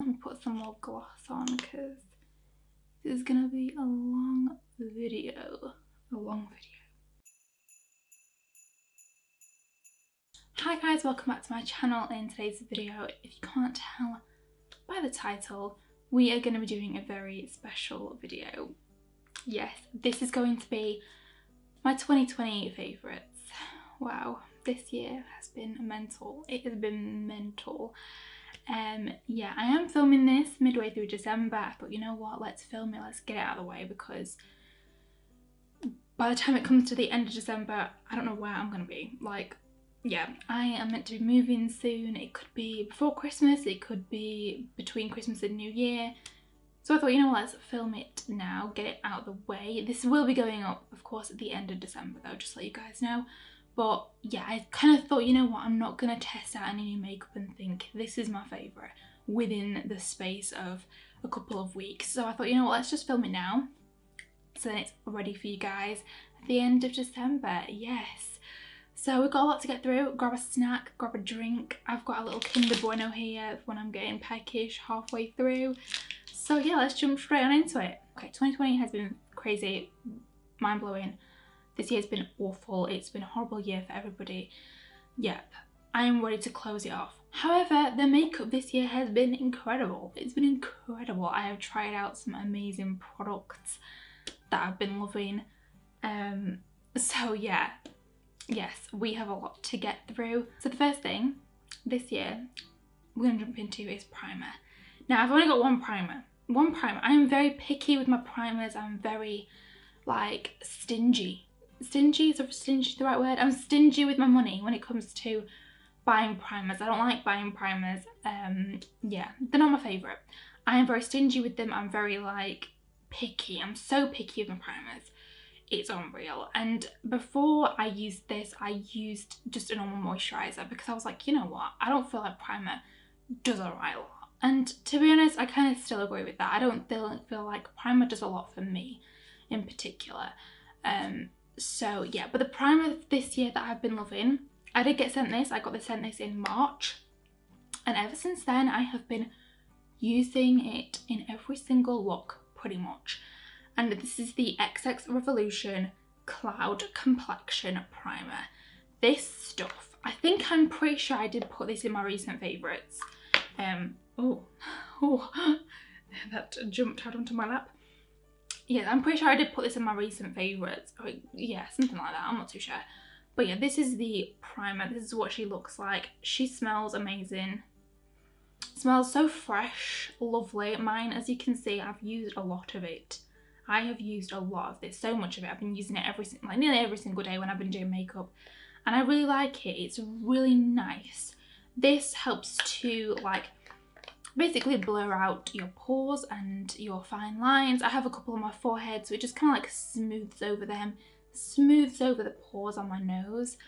me put some more gloss on because this is gonna be a long video. Hi guys, welcome back to my channel. In today's video, if you can't tell by the title, we are going to be doing a very special video. Yes, this is going to be my 2020 favourites. Wow, this year has been mental. It has been mental. Yeah, I am filming this midway through December. I thought, you know what, let's film it, let's get it out of the way, because by the time it comes to the end of December, I don't know where I'm going to be. Like, yeah, I am meant to be moving soon. It could be before Christmas, it could be between Christmas and New Year. So I thought, you know what, let's film it now, get it out of the way. This will be going up, of course, at the end of December though, just to let you guys know. But yeah, I kind of thought, you know what, I'm not going to test out any new makeup and think this is my favourite within the space of a couple of weeks. So I thought, you know what, let's just film it now, so then it's ready for you guys at the end of December. Yes. So we've got a lot to get through. Grab a snack, grab a drink. I've got a little Kinder Bueno here when I'm getting peckish halfway through. So yeah, let's jump straight on into it. Okay, 2020 has been crazy, mind-blowing. This year's been awful. It's been a horrible year for everybody. Yep, I am ready to close it off. However, the makeup this year has been incredible. It's been incredible. I have tried out some amazing products that I've been loving. So yeah. Yes, we have a lot to get through. So the first thing this year we're going to jump into is primer. Now, I've only got one primer. I am very picky with my primers. I'm very, like, stingy. Stingy? Is stingy the right word? I'm stingy with my money when it comes to buying primers. I don't like buying primers. Yeah, they're not my favourite. I am very stingy with them. I'm very, like, picky. I'm so picky with my primers. It's unreal. And before I used this, I used just a normal moisturiser because I was like, you know what, I don't feel like primer does alright a lot. And to be honest, I kind of still agree with that. I don't feel like primer does a lot for me in particular. So yeah, but the primer this year that I've been loving, I did get sent this. I got sent this in March, and ever since then I have been using it in every single look pretty much. And this is the Xxact Revolution Cloud Complexion Primer. This stuff, I'm pretty sure I did put this in my recent favourites. Oh, that jumped out onto my lap. Yeah, I'm pretty sure I did put this in my recent favourites. Oh, yeah, something like that, I'm not too sure. But yeah, this is the primer. This is what she looks like. She smells amazing. Smells so fresh, lovely. Mine, as you can see, I've used a lot of it. I have used a lot of this, so much of it. I've been using it nearly every single day when I've been doing makeup, and I really like it. It's really nice. This helps to, like, basically blur out your pores and your fine lines. I have a couple on my forehead, so it just kind of like smooths over them, smooths over the pores on my nose,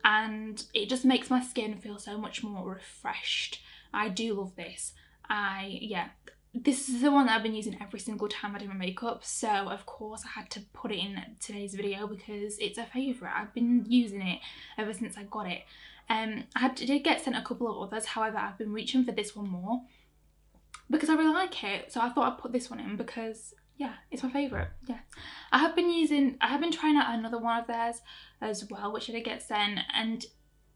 and it just makes my skin feel so much more refreshed. I do love this. Yeah. This is the one that I've been using every single time I do my makeup, so of course I had to put it in today's video because it's a favourite. I've been using it ever since I got it. I did get sent a couple of others, however I've been reaching for this one more because I really like it, so I thought I'd put this one in because, yeah, it's my favourite. Yeah, I have been trying out another one of theirs as well, which I did get sent, and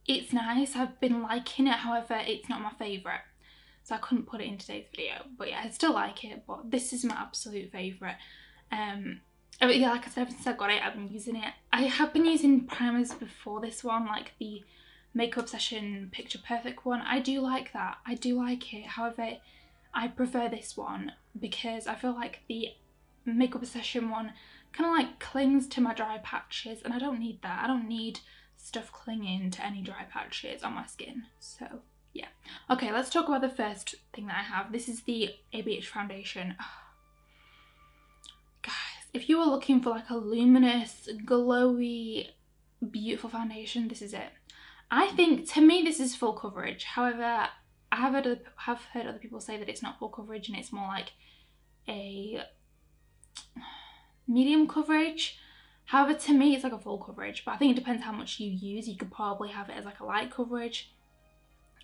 it's nice. I've been liking it, however it's not my favourite. So I couldn't put it in today's video. But yeah, I still like it, but this is my absolute favourite. But yeah, like I said, ever since I got it, I've been using it. I have been using primers before this one, like the Makeup Obsession Picture Perfect one. I do like that. I do like it. However, I prefer this one because I feel like the Makeup Obsession one kind of like clings to my dry patches, and I don't need that. I don't need stuff clinging to any dry patches on my skin. So yeah. Okay, let's talk about the first thing that I have. This is the ABH foundation. Oh. Guys, if you are looking for like a luminous, glowy, beautiful foundation, this is it. I think, to me, this is full coverage. However, I have heard other people say that it's not full coverage and it's more like a medium coverage. However, to me, it's like a full coverage, but I think it depends how much you use. You could probably have it as like a light coverage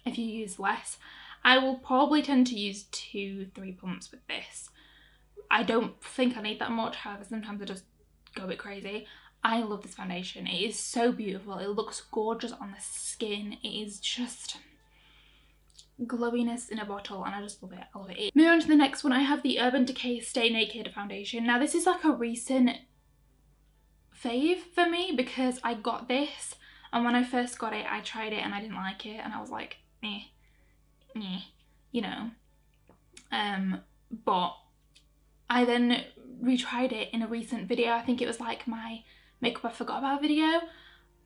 if you use less. I will probably tend to use 2-3 pumps with this. I don't think I need that much, however sometimes I just go a bit crazy. I love this foundation. It is so beautiful. It looks gorgeous on the skin. It is just glowiness in a bottle, and I just love it. I love it. Moving on to the next one, I have the Urban Decay Stay Naked foundation. Now this is like a recent fave for me because I got this, and when I first got it I tried it and I didn't like it, and I was like you know, but I then retried it in a recent video. I think it was like my makeup I forgot about video.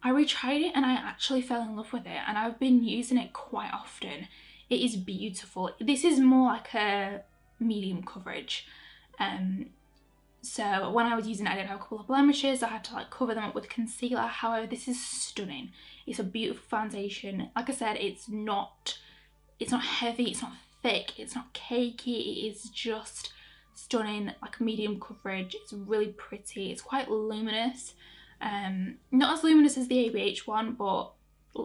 I retried it and I actually fell in love with it, and I've been using it quite often. It is beautiful. This is more like a medium coverage. So when I was using it, I did have a couple of blemishes. I had to like cover them up with concealer. However, this is stunning. It's a beautiful foundation. Like I said, it's not heavy, it's not thick, it's not cakey. It is just stunning, like medium coverage. It's really pretty. It's quite luminous. Not as luminous as the ABH one, but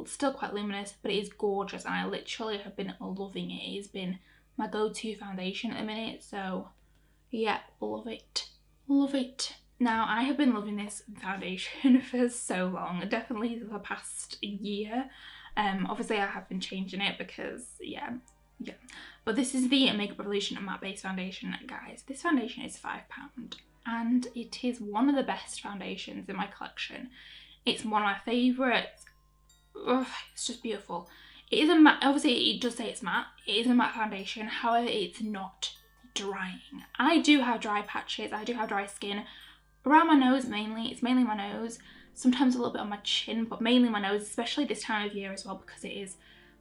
still quite luminous, but it is gorgeous, and I literally have been loving it. It has been my go-to foundation at the minute, so yeah, love it. Love it. Now, I have been loving this foundation for so long, definitely the past year. Obviously I have been changing it because yeah, but this is the Makeup Revolution matte base foundation. Guys, this foundation is £5 and it is one of the best foundations in my collection. It's one of my favourites. It's just beautiful. It is a matte, obviously it does say it's matte. It is a matte foundation, however it's not drying. I do have dry patches, I do have dry skin around my nose mainly. It's mainly my nose, sometimes a little bit on my chin, but mainly my nose, especially this time of year as well because it is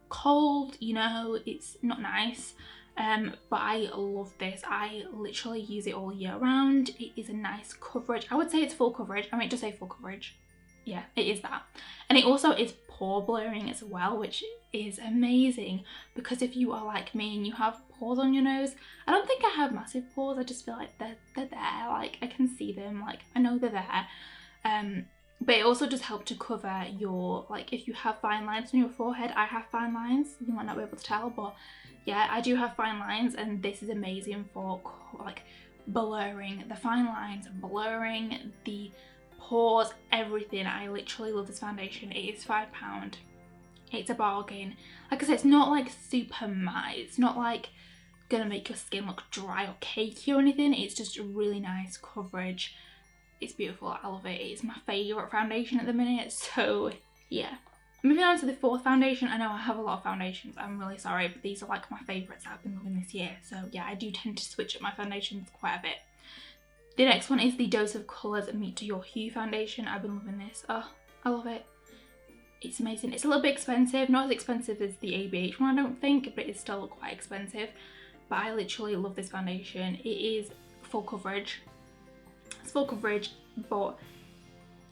cold, you know, it's not nice. But I love this. I literally use it all year round. It is a nice coverage. I would say it's full coverage. I mean, just say full coverage. Yeah, it is that. And it also is pore blurring as well, which is amazing because if you are like me and you have pores on your nose, I don't think I have massive pores. I just feel like they're there. Like I can see them. Like I know they're there. But it also does help to cover your, like if you have fine lines on your forehead. I have fine lines. You might not be able to tell, but yeah, I do have fine lines, and this is amazing for like blurring the fine lines, blurring the pores, everything. I literally love this foundation. It is £5. It's a bargain. Like I said, it's not like super matte. It's not like gonna make your skin look dry or cakey or anything. It's just a really nice coverage. It's beautiful. I love it. It's my favourite foundation at the minute. So yeah. Moving on to the fourth foundation. I know I have a lot of foundations. I'm really sorry, but these are like my favourites that I've been loving this year. So yeah, I do tend to switch up my foundations quite a bit. The next one is the Dose of Colours Meet to Your Hue foundation. I've been loving this. Oh, I love it. It's amazing. It's a little bit expensive. Not as expensive as the ABH one, I don't think, but it's still quite expensive. But I literally love this foundation. It is full coverage. It's full coverage, but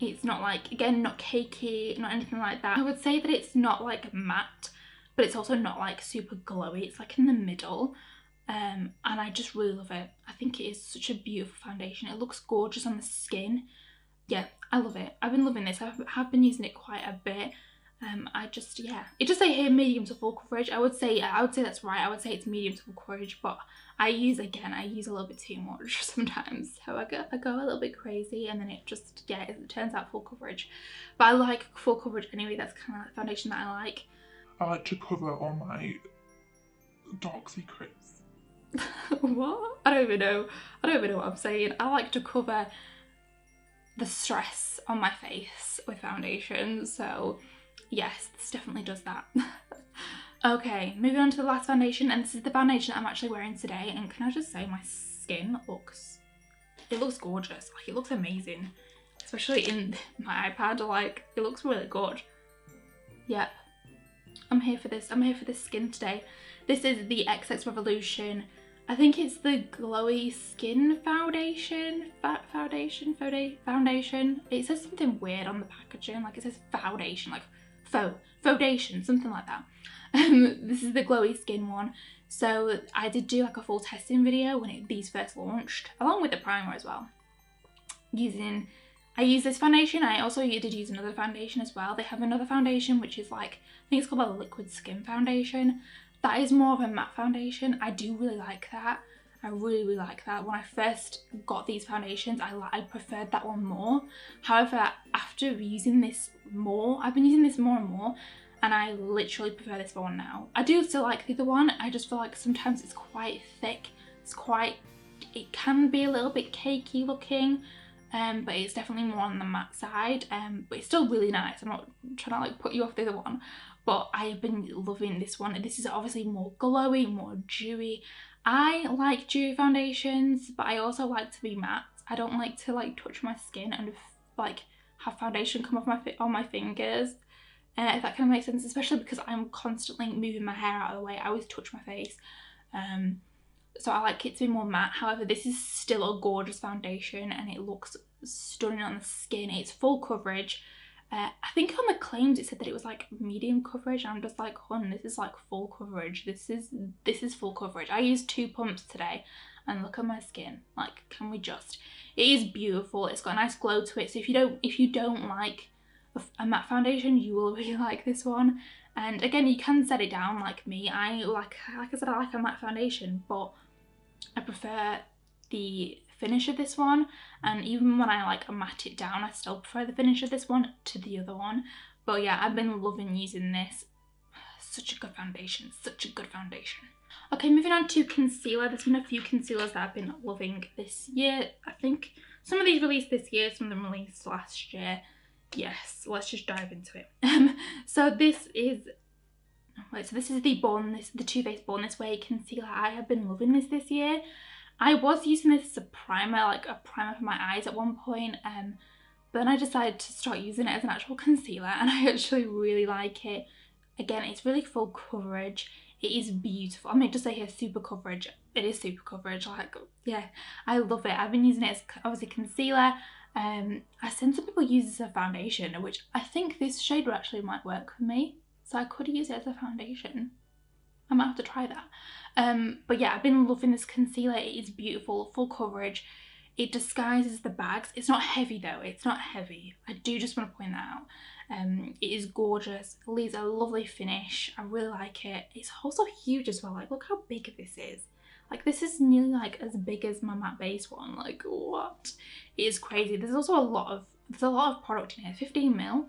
it's not like, again, not cakey, not anything like that. I would say that it's not like matte, but it's also not like super glowy. It's like in the middle. And I just really love it. I think it is such a beautiful foundation. It looks gorgeous on the skin. Yeah, I love it. I've been loving this. I have been using it quite a bit. Yeah. It just say here medium to full coverage. I would say that's right. I would say it's medium to full coverage, but I use a little bit too much sometimes. So I go a little bit crazy, and then it just, yeah, it turns out full coverage. But I like full coverage anyway. That's kind of the foundation that I like. I like to cover all my dark secrets. What? I don't even know what I'm saying. I like to cover the stress on my face with foundation, so yes, this definitely does that. Okay, moving on to the last foundation, and this is the foundation that I'm actually wearing today, and can I just say my skin looks gorgeous. Like, it looks amazing, especially in my iPad. Like, it looks really good. Yep, I'm here for this. I'm here for this skin today. This is the XX Revolution. I think it's the Glowy Skin Foundation. Foundation. It says something weird on the packaging. Like, it says foundation, like Fauxxdation, something like that. This is the Glowy Skin one. So I did do like a full testing video when these first launched, along with the primer as well. I used this foundation. I also did use another foundation as well. They have another foundation which is like, I think it's called a liquid skin foundation. that is more of a matte foundation. I do really like that. I really like that. When I first got these foundations, I preferred that one more. However, after using this more, I've been using this more and more, and I literally prefer this one now. I do still like the other one. I just feel like sometimes it's quite thick. It can be a little bit cakey looking, but it's definitely more on the matte side. But it's still really nice. I'm not trying to like put you off the other one, but I have been loving this one. This is obviously more glowy, more dewy. I like dewy foundations, but I also like to be matte. I don't like to like touch my skin and like have foundation come off on my fingers. If that kind of makes sense, especially because I'm constantly moving my hair out of the way. I always touch my face. So I like it to be more matte. However, this is still a gorgeous foundation and it looks stunning on the skin. It's full coverage. I think on the claims it said that it was like medium coverage. I'm just like, hun, this is like full coverage. This is full coverage. I used 2 pumps today and look at my skin. Like, can we just? It is beautiful. It's got a nice glow to it. So if you don't like a matte foundation, you will really like this one. And again, you can set it down like me. Like I said, I like a matte foundation, but I prefer the finish of this one, and even when I like matte it down, I still prefer the finish of this one to the other one. But yeah, I've been loving using this. Such a good foundation, such a good foundation. Okay, moving on to concealer. There's been a few concealers that I've been loving this year. I think some of these released this year, some of them released last year. Yes, let's just dive into it. So this is the Too Faced Born This Way concealer. I have been loving this year. I was using this as a primer, like a primer for my eyes at one point, but then I decided to start using it as an actual concealer, and I actually really like it. Again, it's really full coverage. It is beautiful. I mean, just say here super coverage. It is super coverage. Like, yeah, I love it. I've been using it as obviously concealer. I've seen some people use this as a foundation, which I think this shade actually might work for me. So I could use it as a foundation. I might have to try that. But yeah, I've been loving this concealer. It is beautiful, full coverage. It disguises the bags. It's not heavy though. It's not heavy. I do just want to point that out. It is gorgeous. It leaves a lovely finish. I really like it. It's also huge as well. Like, look how big this is. Like, this is nearly like as big as my matte base one. Like, what? It is crazy. There's also a lot of product in here. 15ml.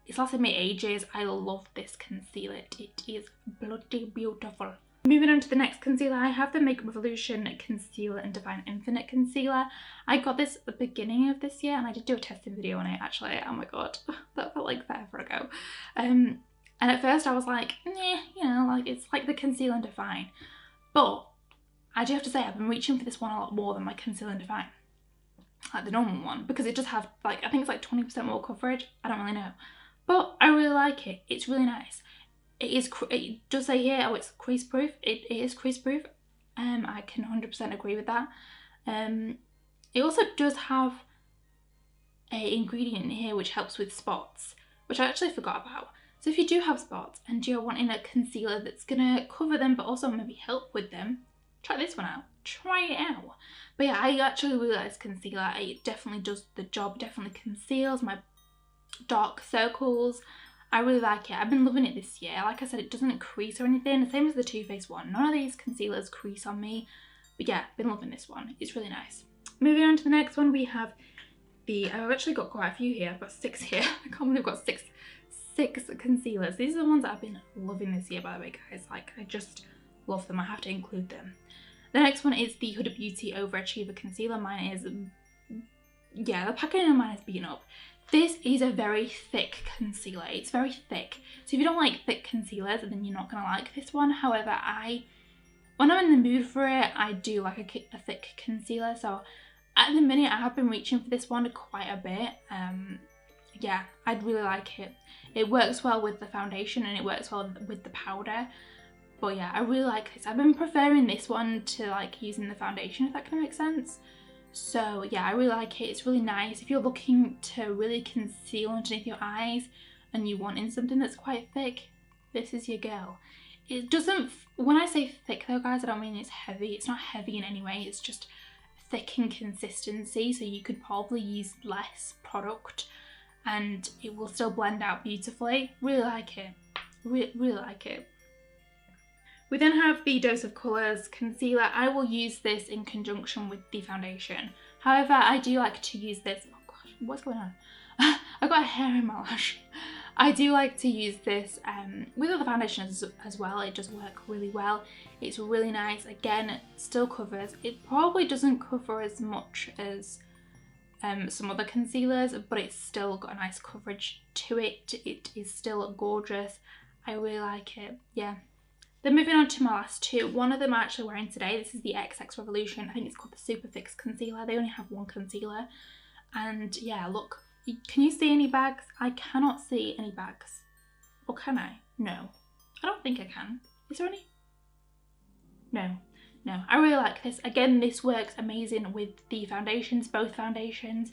It's lasted me ages. I love this concealer. It is bloody beautiful. Moving on to the next concealer, I have the Makeup Revolution Concealer and Divine Infinite Concealer. I got this at the beginning of this year and I did do a testing video on it actually. Oh my god, that felt like forever ago. And at first I was like, nah, you know, like it's like the Conceal and Define. But I do have to say I've been reaching for this one a lot more than my Conceal and Define. Like the normal one, because it does have like, I think it's like 20% more coverage. I don't really know. But I really like it. It's really nice. It does say here, oh, it's crease proof. It is crease proof. I can 100% agree with that. It also does have an ingredient in here which helps with spots, which I actually forgot about. So if you do have spots and you're wanting a concealer that's gonna cover them but also maybe help with them, try this one out. Try it out. But yeah, I actually really like this concealer. It definitely does the job. Definitely conceals my dark circles. I really like it. I've been loving it this year. Like I said, it doesn't crease or anything. The same as the Too Faced one. None of these concealers crease on me. But yeah, been loving this one. It's really nice. Moving on to the next one, we have I've actually got quite a few here. I've got 6 here. I can't believe I've got six concealers. These are the ones that I've been loving this year, by the way, guys. Like, I just love them. I have to include them. The next one is the Huda Beauty Overachiever Concealer. Mine is, yeah, the packaging on mine is beaten up. This is a very thick concealer. It's very thick. So if you don't like thick concealers, then you're not going to like this one. However, when I'm in the mood for it, I do like a thick concealer. So at the minute, I have been reaching for this one quite a bit. Yeah, I'd really like it. It works well with the foundation and it works well with the powder. But yeah, I really like this. I've been preferring this one to like using the foundation, if that kind of makes sense. So yeah, I really like it. It's really nice. If you're looking to really conceal underneath your eyes and you're wanting something that's quite thick, this is your girl. It doesn't, when I say thick though, guys, I don't mean it's heavy. It's not heavy in any way. It's just thick in consistency. So you could probably use less product and it will still blend out beautifully. Really like it. Really like it. We then have the Dose of Colours concealer. I will use this in conjunction with the foundation. However, I do like to use this, oh gosh, what's going on? I've got a hair in my lash. I do like to use this with other foundations as well. It does work really well. It's really nice. Again, it still covers. It probably doesn't cover as much as some other concealers, but it's still got a nice coverage to it. It is still gorgeous. I really like it. Yeah. Then moving on to my last two. One of them I'm actually wearing today. This is the Xxx Revolution. I think it's called the Super Fix Concealer. They only have one concealer. And yeah, look. Can you see any bags? I cannot see any bags. Or can I? No. I don't think I can. Is there any? No. No. I really like this. Again, this works amazing with the foundations, both foundations.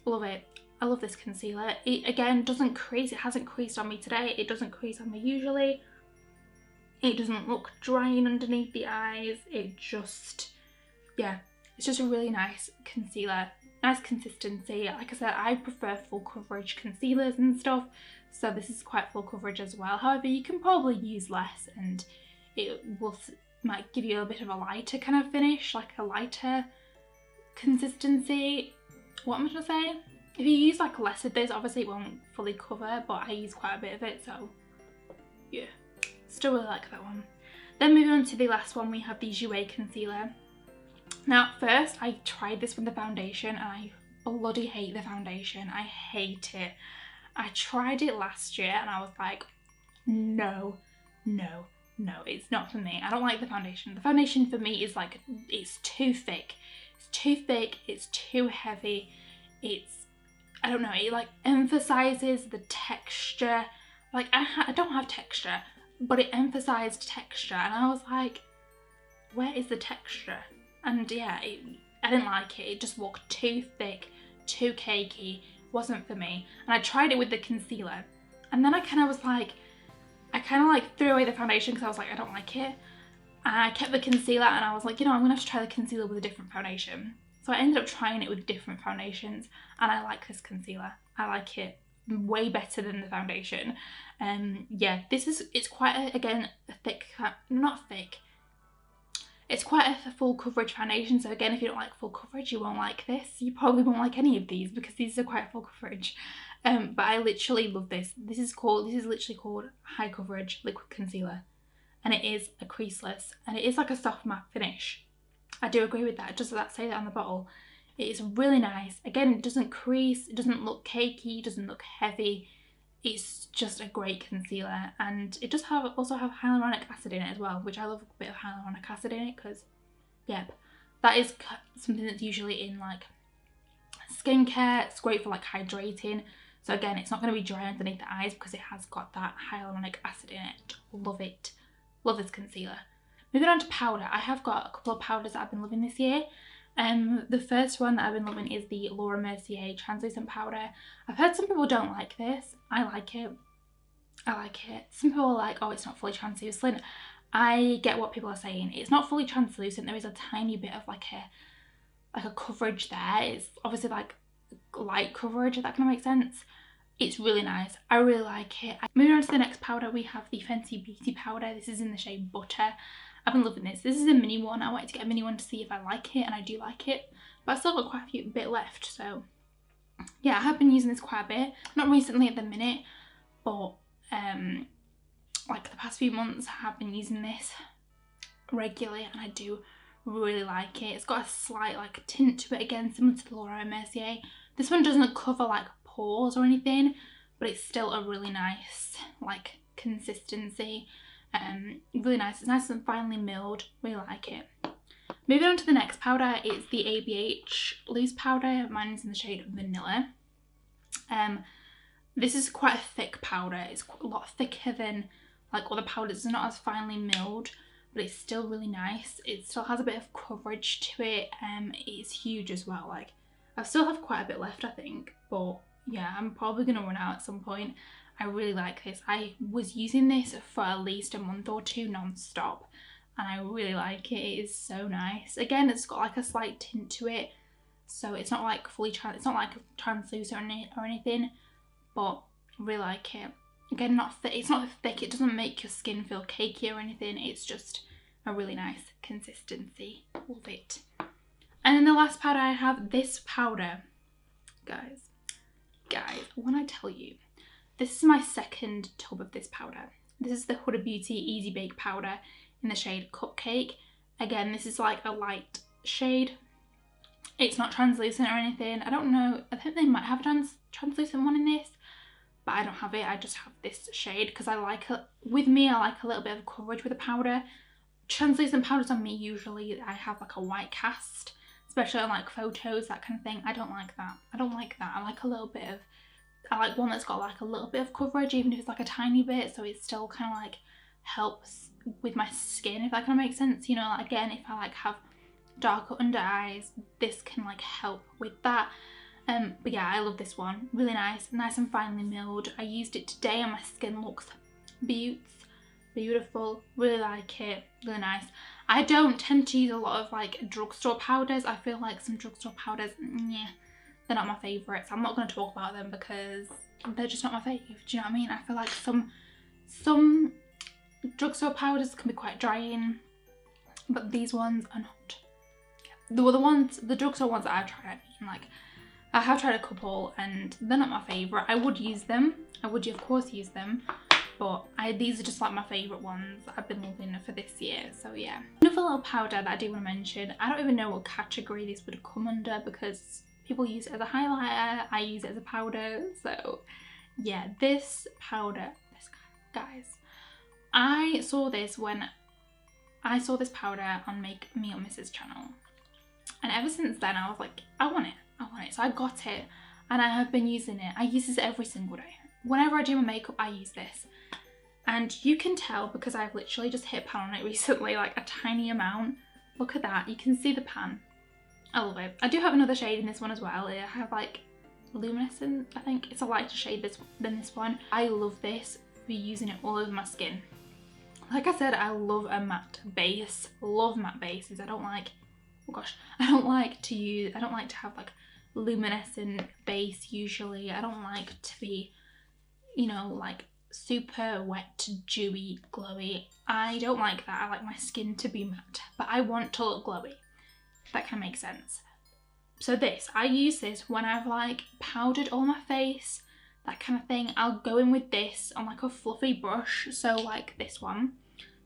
Love it. I love this concealer. It, again, doesn't crease. It hasn't creased on me today. It doesn't crease on me usually. It doesn't look drying underneath the eyes. It just, yeah, it's just a really nice concealer. Nice consistency. Like I said, I prefer full coverage concealers and stuff, so this is quite full coverage as well. However, you can probably use less and it might give you a bit of a lighter kind of finish, like a lighter consistency. What am I trying to say? If you use like less of this, obviously it won't fully cover, but I use quite a bit of it, so yeah. Still really like that one. Then moving on to the last one, we have the Jouer concealer. Now at first I tried this with the foundation and I bloody hate the foundation. I hate it. I tried it last year and I was like, no, no, no, it's not for me. I don't like the foundation. The foundation for me is like, it's too thick. It's too thick, it's too heavy. It's, I don't know, it like emphasizes the texture. Like I don't have texture, but it emphasized texture and I was like, where is the texture? And yeah, I didn't like it. It just looked too thick, too cakey, wasn't for me. And I tried it with the concealer and then I kind of was like, I kind of like threw away the foundation because I was like, I don't like it. And I kept the concealer and I was like, you know, I'm gonna have to try the concealer with a different foundation. So I ended up trying it with different foundations and I like this concealer. I like it way better than the foundation. Yeah, it's quite again a thick, not thick, it's quite a full coverage foundation. So again, if you don't like full coverage, you won't like this. You probably won't like any of these because these are quite full coverage. But I literally love this. This is literally called High Coverage Liquid Concealer, and it is a creaseless and it is like a soft matte finish. I do agree with that. Just so that say that on the bottle. It is really nice. Again, it doesn't crease, it doesn't look cakey, it doesn't look heavy. It's just a great concealer, and it does also have hyaluronic acid in it as well, which I love a bit of hyaluronic acid in it because, yep, that is something that's usually in like skincare. It's great for like hydrating. So again, it's not going to be dry underneath the eyes because it has got that hyaluronic acid in it. Love it. Love this concealer. Moving on to powder. I have got a couple of powders that I've been loving this year. The first one that I've been loving is the Laura Mercier translucent powder. I've heard some people don't like this. I like it. I like it. Some people are like, oh, it's not fully translucent. I get what people are saying. It's not fully translucent. There is a tiny bit of like a coverage there. It's obviously like light coverage, if that kind of makes sense. It's really nice. I really like it. Moving on to the next powder, we have the Fenty Beauty powder. This is in the shade Butter. I've been loving this. This is a mini one. I wanted to get a mini one to see if I like it, and I do like it. But I've still got quite a bit left, so yeah, I have been using this quite a bit. Not recently at the minute, but like the past few months I have been using this regularly, and I do really like it. It's got a slight like tint to it, again similar to the Laura Mercier. This one doesn't cover like pores or anything, but it's still a really nice like consistency. Really nice. It's nice and finely milled. Really like it. Moving on to the next powder, it's the ABH loose powder. Mine's in the shade Vanilla. This is quite a thick powder. It's a lot thicker than like other powders. It's not as finely milled, but it's still really nice. It still has a bit of coverage to it. It's huge as well. Like I still have quite a bit left, I think, but yeah, I'm probably gonna run out at some point. I really like this. I was using this for at least a month or two non-stop, and I really like it. It is so nice. Again, it's got like a slight tint to it, so it's not like fully it's not like translucent or anything, but I really like it. Again, not thick. It's not thick. It doesn't make your skin feel cakey or anything. It's just a really nice consistency. Love it. And then the last powder I have, this powder. Guys, when I tell you, this is my second tub of this powder. This is the Huda Beauty Easy Bake powder in the shade Cupcake. Again, this is like a light shade. It's not translucent or anything. I don't know. I think they might have a translucent one in this, but I don't have it. I just have this shade because I like it. With me, I like a little bit of coverage with a powder. Translucent powders on me, usually I have like a white cast, especially on like photos, that kind of thing. I don't like that. I don't like that. I like a little bit of, I like one that's got like a little bit of coverage, even if it's like a tiny bit, so it still kind of like helps with my skin, if that kind of makes sense. You know, like, again, if I like have darker under eyes, this can like help with that. But yeah, I love this one. Really nice and finely milled. I used it today and my skin looks beautiful. Really like it. Really nice. I don't tend to use a lot of like drugstore powders. I feel like some drugstore powders, yeah, they're not my favourites. I'm not going to talk about them because they're just not my fave. Do you know what I mean? I feel like some drugstore powders can be quite drying, but these ones are not. The drugstore ones that I've tried, I mean, like, I have tried a couple and they're not my favourite. I would use them. I would, of course, use them. But these are just like my favourite ones that I've been loving for this year. So yeah. Another little powder that I do want to mention. I don't even know what category this would come under because people use it as a highlighter. I use it as a powder. So yeah, this powder, guys. I saw this when I saw this powder on Make Me Up Mrs. channel. And ever since then I was like, I want it. So I got it and I have been using it. I use this every single day. Whenever I do my makeup, I use this. And you can tell because I've literally just hit pan on it recently, like a tiny amount. Look at that. You can see the pan. I love it. I do have another shade in this one as well. I have like luminescent, I think. It's a lighter shade than this one. I love this for using it all over my skin. Like I said, I love a matte base. Love matte bases. I don't like to have like luminescent base usually. I don't like to be, you know, like super wet, dewy, glowy. I don't like that. I like my skin to be matte, but I want to look glowy. That can make sense. So I use this when I've like powdered all my face, that kind of thing. I'll go in with this on like a fluffy brush, so like this one,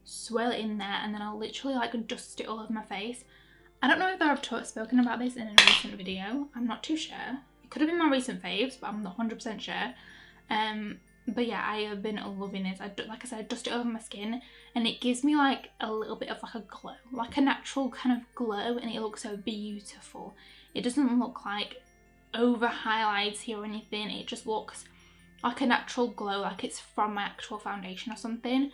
swirl it in there, and then I'll literally like dust it all over my face. I don't know if I've spoken about this in a recent video. I'm not too sure. It could have been my recent faves, but I'm not 100% sure. But yeah, I have been loving this. Like I said, I dust it over my skin and it gives me like a little bit of like a glow, like a natural kind of glow, and it looks so beautiful. It doesn't look like over highlighty or anything. It just looks like a natural glow, like it's from my actual foundation or something.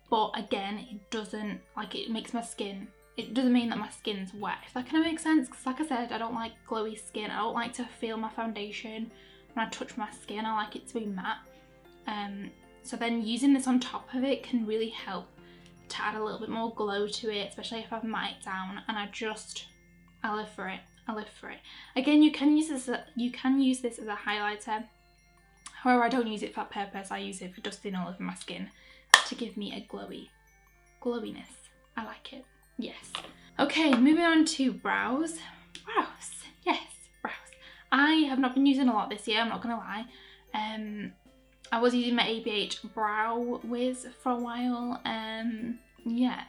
But again, it doesn't, like, it makes my skin, it doesn't mean that my skin's wet, if that kind of makes sense. Because like I said, I don't like glowy skin. I don't like to feel my foundation when I touch my skin. I like it to be matte. So then using this on top of it can really help to add a little bit more glow to it, especially if I've matte it down. And I live for it. I live for it. Again, you can use this as a highlighter. However, I don't use it for that purpose. I use it for dusting all over my skin to give me a glowiness. I like it. Yes. Okay, moving on to brows. Yes, brows. I have not been using a lot this year, I'm not gonna lie. I was using my ABH Brow Wiz for a while. Yeah.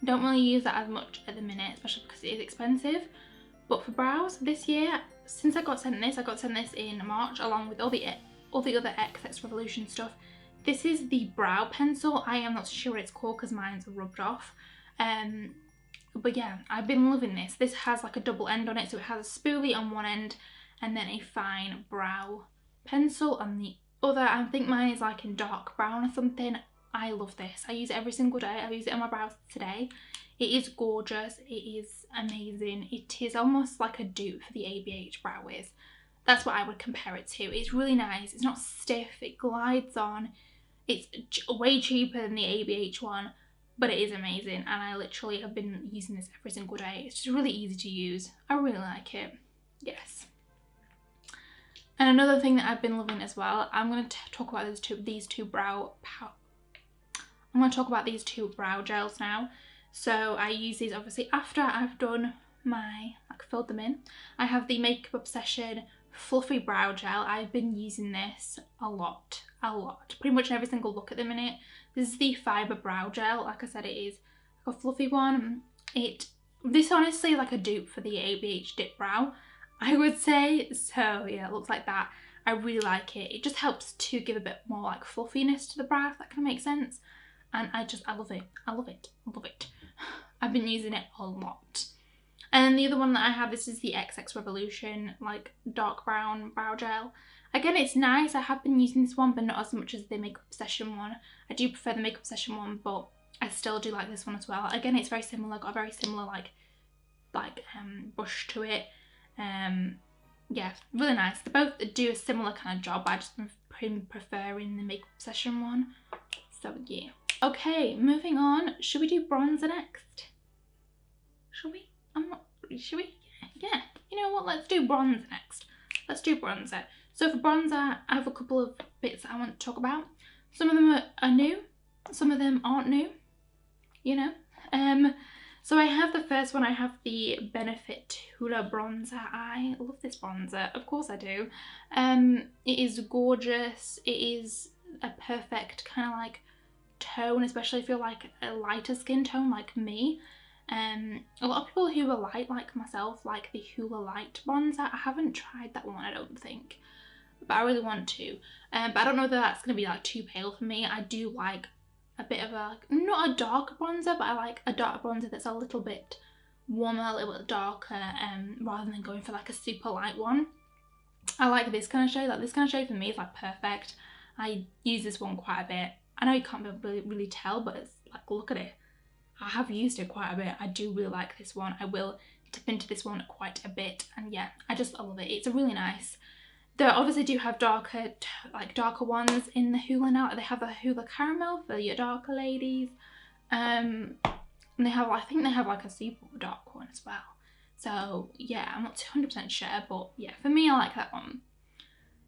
Don't really use that as much at the minute, especially because it is expensive. But for brows this year, since I got sent this in March along with all the other Xxact Revolution stuff. This is the brow pencil. I am not sure what it's called because mine's rubbed off. But yeah, I've been loving this. This has like a double end on it, so it has a spoolie on one end and then a fine brow pencil on the other. I think mine is like in dark brown or something. I love this. I use it every single day. I use it on my brows today. It is gorgeous. It is amazing. It is almost like a dupe for the ABH Brow Wiz. That's what I would compare it to. It's really nice. It's not stiff. It glides on. It's way cheaper than the ABH one, but it is amazing. And I literally have been using this every single day. It's just really easy to use. I really like it. Yes. And another thing that I've been loving as well, I'm going to talk about these two brow gels now. So I use these obviously after I've done my, like, filled them in. I have the Makeup Obsession Fluffy Brow Gel. I've been using this a lot. Pretty much in every single look at the minute. This is the Fibre Brow Gel. Like I said, it is like a fluffy one. This honestly is like a dupe for the ABH Dip Brow, I would say. So yeah, it looks like that. I really like it. It just helps to give a bit more like fluffiness to the brow, if that can make sense. And I love it. I love it. I've been using it a lot. And then the other one that I have, this is the XX Revolution, like dark brown brow gel. Again, it's nice. I have been using this one, but not as much as the Makeup Obsession one. I do prefer the Makeup Obsession one, but I still do like this one as well. Again, it's very similar. Got a very similar like brush to it. Yeah, really nice. They both do a similar kind of job. I just been preferring the Makeup Obsession one. So yeah. Okay, moving on. Should we do bronzer next? Should we? Should we? Yeah. You know what? Let's do bronzer next. Let's do bronzer. So for bronzer, I have a couple of bits that I want to talk about. Some of them are new. Some of them aren't new. You know. So I have the first one. I have the Benefit Hoola bronzer. I love this bronzer. Of course I do. It is gorgeous. It is a perfect kind of like tone, especially if you're like a lighter skin tone like me. A lot of people who are light like myself like the Hoola Light bronzer. I haven't tried that one, I don't think, but I really want to. But I don't know that that's going to be like too pale for me. I do like a bit of a, not a darker bronzer, but I like a dark bronzer that's a little bit warmer, a little bit darker, rather than going for like a super light one. I like this kind of shade. Like this kind of shade for me is like perfect. I use this one quite a bit. I know you can't really tell, but it's like, look at it. I have used it quite a bit. I do really like this one. I will dip into this one quite a bit, and yeah, I love it. It's a really nice. They obviously do have darker ones in the Hoola now. They have a Hoola Caramel for your darker ladies. And they have, I think they have like a super dark one as well. So yeah, I'm not 200% sure, but yeah, for me, I like that one.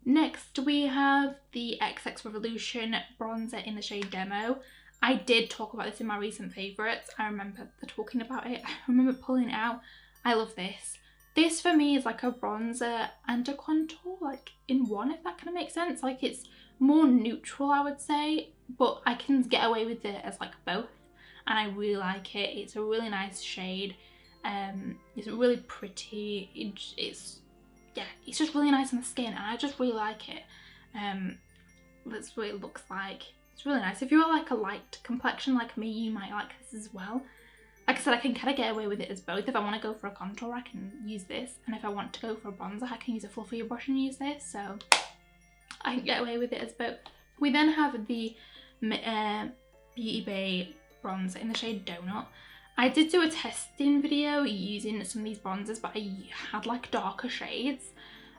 Next, we have the XX Revolution bronzer in the shade Demo. I did talk about this in my recent favourites. I remember talking about it. I remember pulling it out. I love this. This for me is like a bronzer and a contour, like in one, if that kind of makes sense. Like it's more neutral, I would say, but I can get away with it as like both. And I really like it. It's a really nice shade. It's really pretty. It's just really nice on the skin, and I just really like it. That's what it looks like. It's really nice. If you're like a light complexion like me, you might like this as well. Like I said, I can kind of get away with it as both. If I want to go for a contour, I can use this, and if I want to go for a bronzer, I can use a fluffier brush and use this. So I can get away with it as both. We then have the Beauty Bay bronzer in the shade Donut. I did do a testing video using some of these bronzers, but I had like darker shades,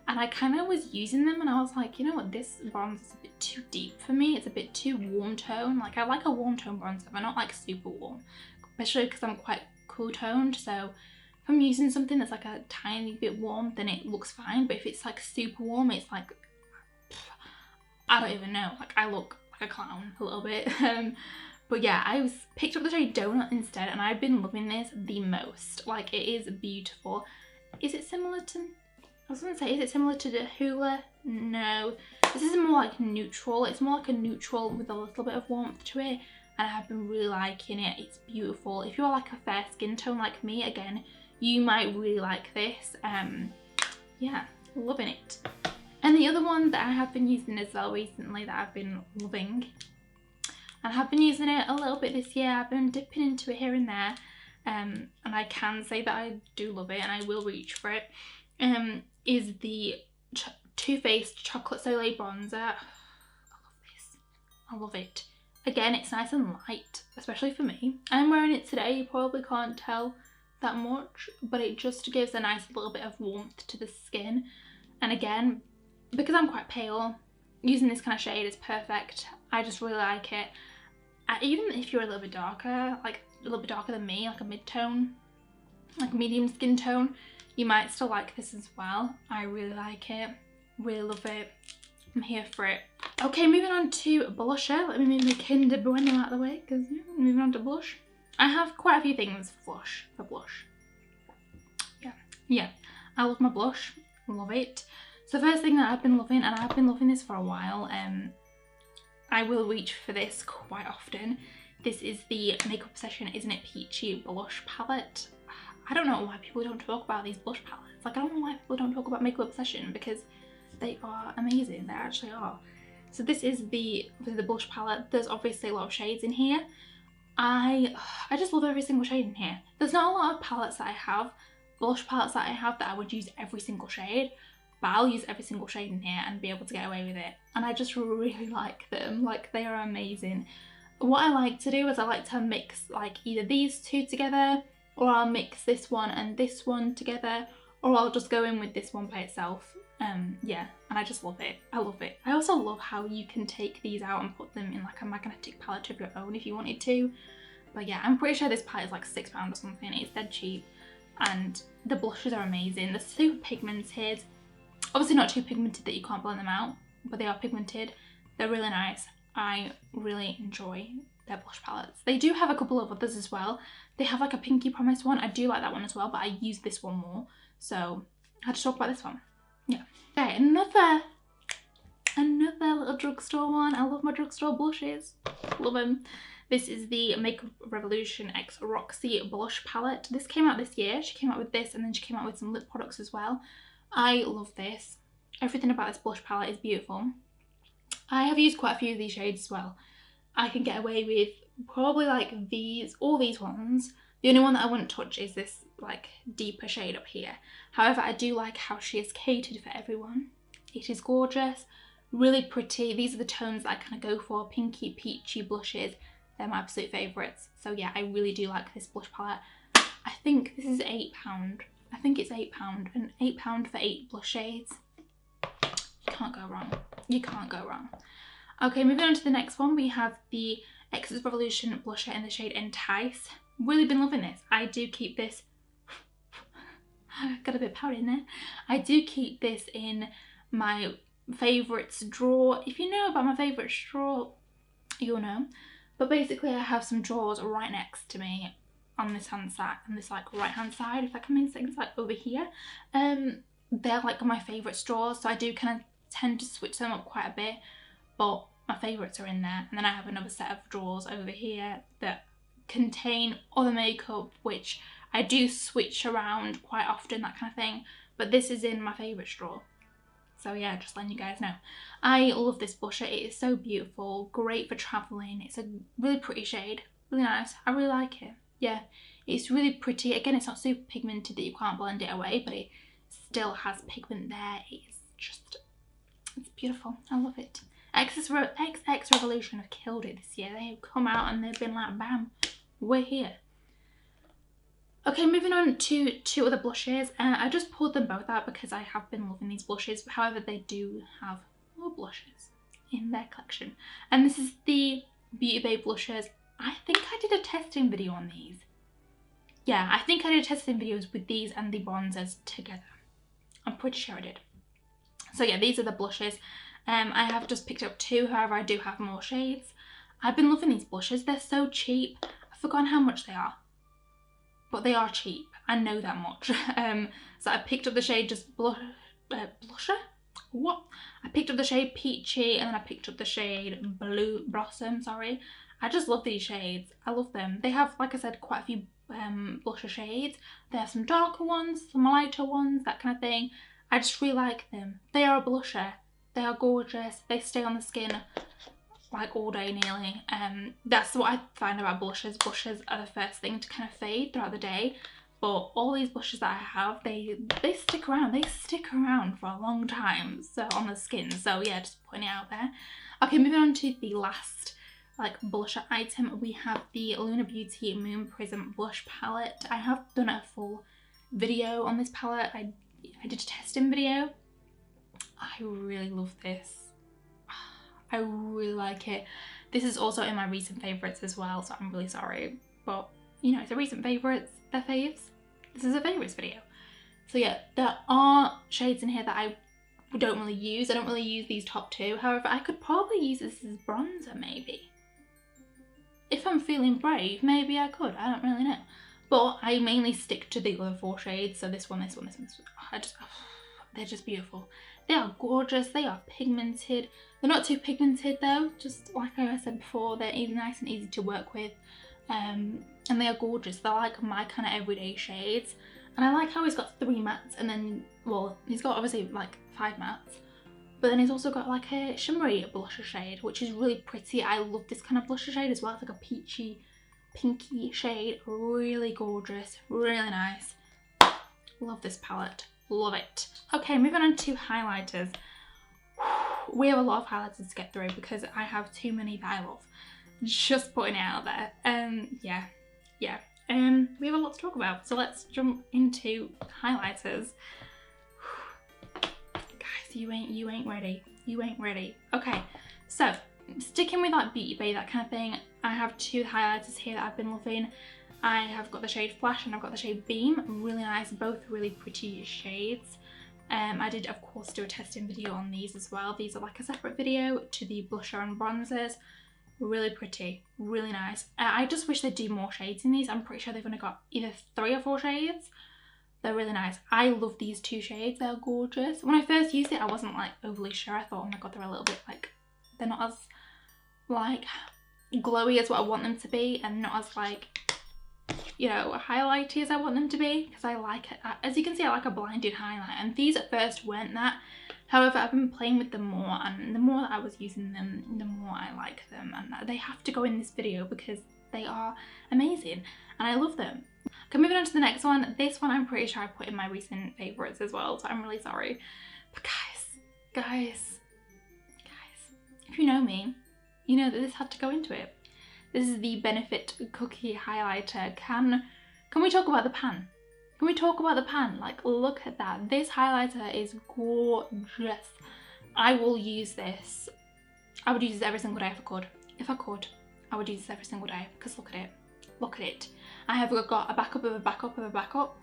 and I kind of was using them, and I was like, you know what, this bronzer is a bit too deep for me. It's a bit too warm tone. Like I like a warm tone bronzer, but not like super warm, especially because I'm quite cool toned. So if I'm using something that's like a tiny bit warm, then it looks fine. But if it's like super warm, it's like, I don't even know. Like I look like a clown a little bit. But yeah, I picked up the shade Donut instead, and I've been loving this the most. Like, it is beautiful. Is it similar to, I was going to say, is it similar to the Hoola? No. This is more like neutral. It's more like a neutral with a little bit of warmth to it, and I have been really liking it. It's beautiful. If you're like a fair skin tone like me, again, you might really like this. Yeah, loving it. And the other one that I have been using as well recently that I've been loving, and I have been using it a little bit this year. I've been dipping into it here and there, and I can say that I do love it, and I will reach for it, is the Too Faced Chocolate Soleil bronzer. I love this. I love it. Again, it's nice and light, especially for me. I'm wearing it today. You probably can't tell that much, but it just gives a nice little bit of warmth to the skin. And again, because I'm quite pale, using this kind of shade is perfect. I just really like it. Even if you're a little bit darker, like a little bit darker than me, like a mid-tone, like medium skin tone, you might still like this as well. I really like it. Really love it. I'm here for it. Okay, moving on to blusher. Let me move my Kinder Bueno out of the way because moving on to blush. I have quite a few things for blush. Yeah, I love my blush. Love it. So the first thing that I've been loving, and I've been loving this for a while, I will reach for this quite often. This is the Makeup Obsession Isn't It Peachy blush palette. I don't know why people don't talk about these blush palettes. Like, I don't know why people don't talk about Makeup Obsession because they are amazing. They actually are. So this is the blush palette. There's obviously a lot of shades in here. I just love every single shade in here. There's not a lot of palettes that I have, blush palettes that I have that I would use every single shade, but I'll use every single shade in here and be able to get away with it. And I just really like them. Like, they are amazing. What I like to do is I like to mix like either these two together, or I'll mix this one and this one together, or I'll just go in with this one by itself. Yeah, and I just love it. I love it. I also love how you can take these out and put them in like a magnetic palette of your own if you wanted to. But yeah, I'm pretty sure this palette is like £6 or something. It's dead cheap. And the blushes are amazing. They're super pigmented. Obviously not too pigmented that you can't blend them out, but they are pigmented. They're really nice. I really enjoy their blush palettes. They do have a couple of others as well. They have like a Pinky Promise one. I do like that one as well, but I use this one more. So I had to talk about this one. Yeah. Okay, another little drugstore one. I love my drugstore blushes. Love them. This is the Makeup Revolution X Roxy blush palette. This came out this year. She came out with this and then she came out with some lip products as well. I love this. Everything about this blush palette is beautiful. I have used quite a few of these shades as well. I can get away with probably like all these ones. The only one that I wouldn't touch is this like deeper shade up here. However, I do like how she is catered for everyone. It is gorgeous, really pretty. These are the tones that I kind of go for. Pinky, peachy blushes. They're my absolute favourites. So yeah, I really do like this blush palette. I think this is £8. I think it's £8 and £8 for 8 blush shades. You can't go wrong. You can't go wrong. Okay, moving on to the next one, we have the X's Revolution blusher in the shade Entice. Really been loving this. I do keep this. Got a bit of powder in there. I do keep this in my favourites drawer. If you know about my favourites drawer, you'll know. But basically, I have some drawers right next to me on this hand side, on this like right hand side, if that can make sense, like over here. They're like my favourite drawers, so I do kind of tend to switch them up quite a bit, but my favourites are in there. And then I have another set of drawers over here that contain other makeup, which I do switch around quite often, that kind of thing. But this is in my favourites drawer. So yeah, just letting you guys know. I love this blusher. It is so beautiful, great for travelling. It's a really pretty shade, really nice. I really like it. Yeah, it's really pretty. Again, it's not super pigmented that you can't blend it away, but it still has pigment there. It's just, it's beautiful. I love it. Xx Revolution have killed it this year. They have come out and they've been like, bam, we're here. Okay, moving on to two other blushes. I just pulled them both out because I have been loving these blushes. However, they do have more blushes in their collection. And this is the Beauty Bay blushes. I think I did a testing video on these. Yeah, I think I did testing videos with these and the bronzers together. I'm pretty sure I did. So yeah, these are the blushes. I have just picked up two, however I do have more shades. I've been loving these blushes. They're so cheap. I've forgotten how much they are. But they are cheap. I know that much. So I picked up the shade just blusher? What? I picked up the shade Peachy and then I picked up the shade Blue Blossom, sorry. I just love these shades. I love them. They have, like I said, quite a few blusher shades. They have some darker ones, some lighter ones, that kind of thing. I just really like them. They are a blusher. They are gorgeous. They stay on the skin like all day nearly. That's what I find about blushes. Blushes are the first thing to kind of fade throughout the day. But all these blushes that I have, they stick around. They stick around for a long time, so on the skin. So yeah, just putting it out there. Okay, moving on to the last like blusher item. We have the Lunar Beauty Moon Prism blush palette. I have done a full video on this palette. I did a testing video. I really love this. I really like it. This is also in my recent favourites as well, so I'm really sorry. But, you know, it's a recent favourites, they're faves. This is a favourites video. So yeah, there are shades in here that I don't really use. I don't really use these top two. However, I could probably use this as bronzer maybe. If I'm feeling brave, maybe I could. I don't really know. But I mainly stick to the other 4 shades. So this one, this one, this one. They're just beautiful. They are gorgeous. They are pigmented. They're not too pigmented though. Just like I said before, they're nice and easy to work with. And they are gorgeous. They're like my kind of everyday shades. And I like how he's got 3 mattes and then, well, he's got obviously like 5 mattes. But then he's also got like a shimmery blusher shade, which is really pretty. I love this kind of blusher shade as well. It's like a peachy, pinky shade. Really gorgeous, really nice. Love this palette, love it. Okay, moving on to highlighters. We have a lot of highlighters to get through because I have too many that I love. Just putting it out there. Yeah. We have a lot to talk about, so let's jump into highlighters. Guys, you ain't ready. You ain't ready. Okay, so sticking with like Beauty Bay, that kind of thing, I have 2 highlighters here that I've been loving. I have got the shade Flash and I've got the shade Beam. Really nice, both really pretty shades. I did of course do a testing video on these as well. These are like a separate video to the blusher and bronzers. Really pretty, really nice. I just wish they'd do more shades in these. I'm pretty sure they've only got either 3 or 4 shades. They're really nice. I love these 2 shades. They're gorgeous. When I first used it, I wasn't like overly sure. I thought, oh my god, they're a little bit like, they're not as like glowy as what I want them to be, and not as like, you know, highlighty as I want them to be, because I like it. As you can see, I like a blinded highlight, and these at first weren't that. However, I've been playing with them more, and the more that I was using them, the more I like them, and they have to go in this video because they are amazing and I love them. Okay, moving on to the next one. This one I'm pretty sure I put in my recent favourites as well, so I'm really sorry. But guys, if you know me, you know that this had to go into it. This is the Benefit Cookie Highlighter. Can we talk about the pan? Can we talk about the pan? Like, look at that. This highlighter is gorgeous. I will use this. I would use this every single day if I could. If I could, I would use this every single day because look at it. Look at it. I have got a backup of a backup of a backup.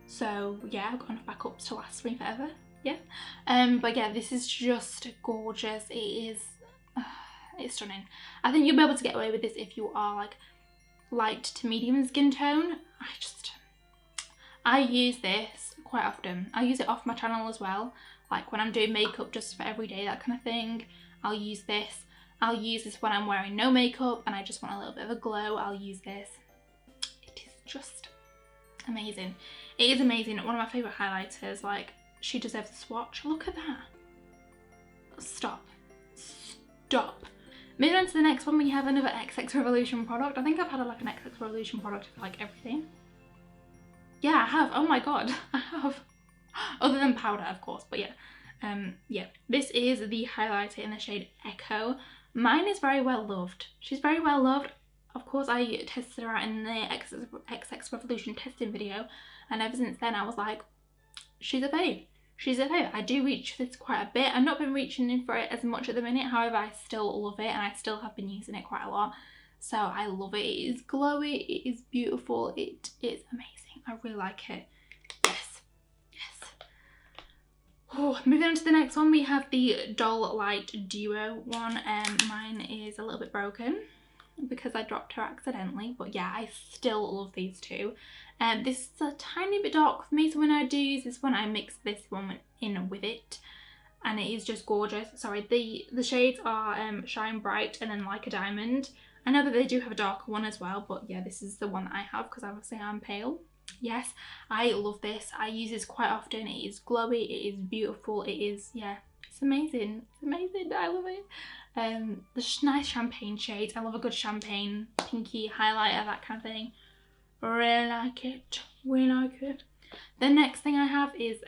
So yeah, I've got enough backups to last me forever. Yeah. But yeah, this is just gorgeous. It is, it's stunning. I think you'll be able to get away with this if you are like light to medium skin tone. I use this quite often. I use it off my channel as well. Like when I'm doing makeup just for every day, that kind of thing. I'll use this. I'll use this when I'm wearing no makeup and I just want a little bit of a glow. I'll use this. It is just amazing. It is amazing. One of my favourite highlighters. Like, she deserves a swatch. Look at that. Stop. Moving on to the next one, we have another XX Revolution product. I think I've had like an XX Revolution product for like everything. Yeah, I have. Oh my god, I have. Other than powder, of course, but yeah. Yeah, this is the highlighter in the shade Echo. Mine is very well loved. She's very well loved. Of course, I tested her out in the XX Revolution testing video, and ever since then I was like, she's a fave. She's a fave. I do reach this quite a bit. I've not been reaching in for it as much at the minute, however, I still love it, and I still have been using it quite a lot. So I love it. It is glowy, it is beautiful, it is amazing. I really like it. Yes. Oh, moving on to the next one, we have the Dull Light Duo one. Mine is a little bit broken because I dropped her accidentally, but yeah, I still love these 2. This is a tiny bit dark for me, so when I do use this one, I mix this one in with it, and it is just gorgeous. Sorry, the shades are Shine Bright and then Like a Diamond. I know that they do have a darker one as well, but yeah, this is the one that I have because obviously I'm pale. Yes, I love this. I use this quite often. It is glowy, it is beautiful, it is, yeah, it's amazing. It's amazing, I love it. The nice champagne shades. I love a good champagne pinky highlighter, that kind of thing. Really like it, really like it. The next thing I have is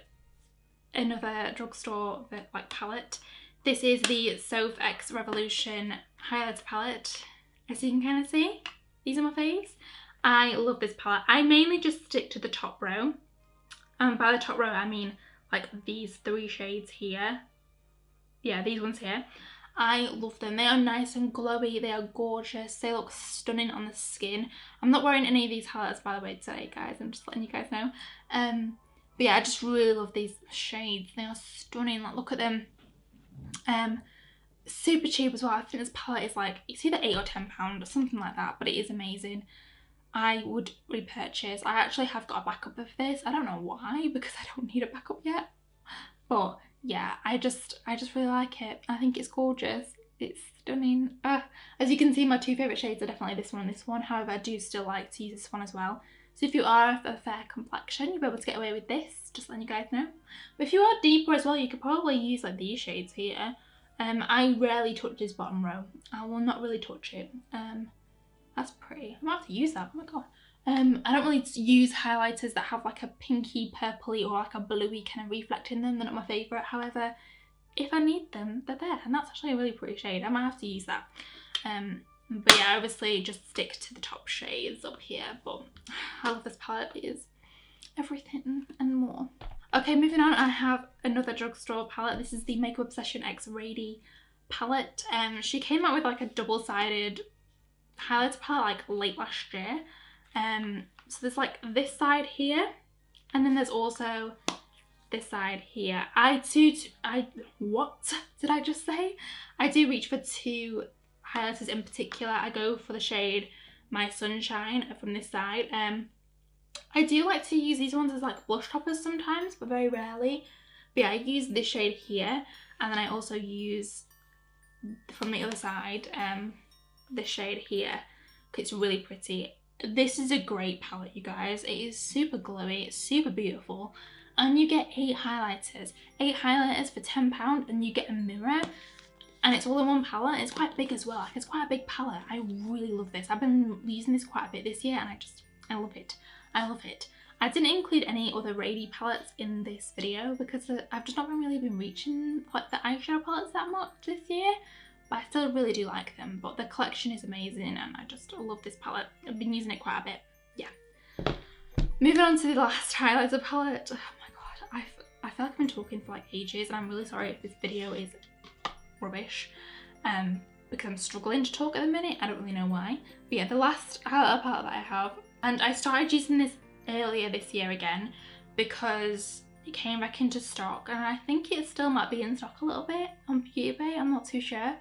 another drugstore like palette. This is the Soleil X Revolution highlighter palette. As you can kind of see, these are my faves. I love this palette. I mainly just stick to the top row. By the top row, I mean like these 3 shades here. Yeah, these ones here. I love them. They are nice and glowy. They are gorgeous. They look stunning on the skin. I'm not wearing any of these highlighters, by the way, today, guys. I'm just letting you guys know. But yeah, I just really love these shades. They are stunning. Like, look at them. Super cheap as well. I think this palette is like, it's either £8 or £10 or something like that, but it is amazing. I would repurchase. I actually have got a backup of this. I don't know why, because I don't need a backup yet. But yeah, I just really like it. I think it's gorgeous. It's stunning. As you can see, my two favourite shades are definitely this one and this one. However, I do still like to use this one as well. So if you are of a fair complexion, you'll be able to get away with this, just letting you guys know. But if you are deeper as well, you could probably use like these shades here. I rarely touch this bottom row. I will not really touch it. That's pretty. I might have to use that. Oh my god. I don't really use highlighters that have like a pinky, purpley or like a bluey kind of reflect in them. They're not my favourite. However, if I need them, they're there. And that's actually a really pretty shade. I might have to use that. But yeah, obviously just stick to the top shades up here. But I love this palette. It is everything and more. Okay, moving on, I have another drugstore palette. This is the Makeup Obsession X Rady palette. She came out with like a double-sided highlighter palette like late last year. So there's like this side here, and then there's also this side here. What did I just say? I do reach for two highlighters in particular. I go for the shade My Sunshine from this side. I do like to use these ones as like blush toppers sometimes, but very rarely. But yeah, I use this shade here, and then I also use from the other side this shade here, because it's really pretty. This is a great palette, you guys. It is super glowy, it's super beautiful, and you get 8 highlighters. 8 highlighters for £10, and you get a mirror, and it's all in one palette. It's quite big as well. Like, it's quite a big palette. I really love this. I've been using this quite a bit this year, and I love it. I love it. I didn't include any other Rady palettes in this video because I've just not really been reaching like the eyeshadow palettes that much this year. But I still really do like them. But the collection is amazing, and I just love this palette. I've been using it quite a bit. Yeah. Moving on to the last highlighter palette. Oh my god, I feel like I've been talking for like ages, and I'm really sorry if this video is rubbish. Because I'm struggling to talk at the minute. I don't really know why. But yeah, the last highlighter palette that I have, and I started using this earlier this year again because it came back into stock, and I think it still might be in stock a little bit on eBay, I'm not too sure.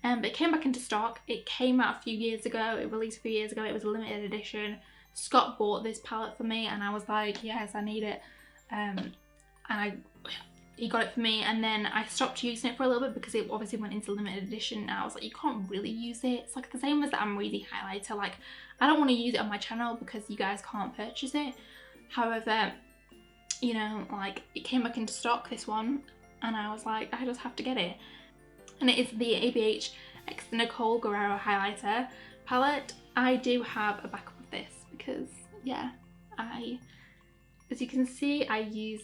But it came back into stock. It came out a few years ago, it released a few years ago, it was a limited edition. Scott bought this palette for me, and I was like, yes, I need it. He got it for me, and then I stopped using it for a little bit because it obviously went into limited edition, and I was like, you can't really use it. It's like the same as the Unbearably highlighter. Like, I don't want to use it on my channel because you guys can't purchase it. However, you know, like, it came back into stock, this one, and I was like, I just have to get it. And it is the ABH X Nicole Guerrero highlighter palette. I do have a backup of this because, yeah, as you can see, I use...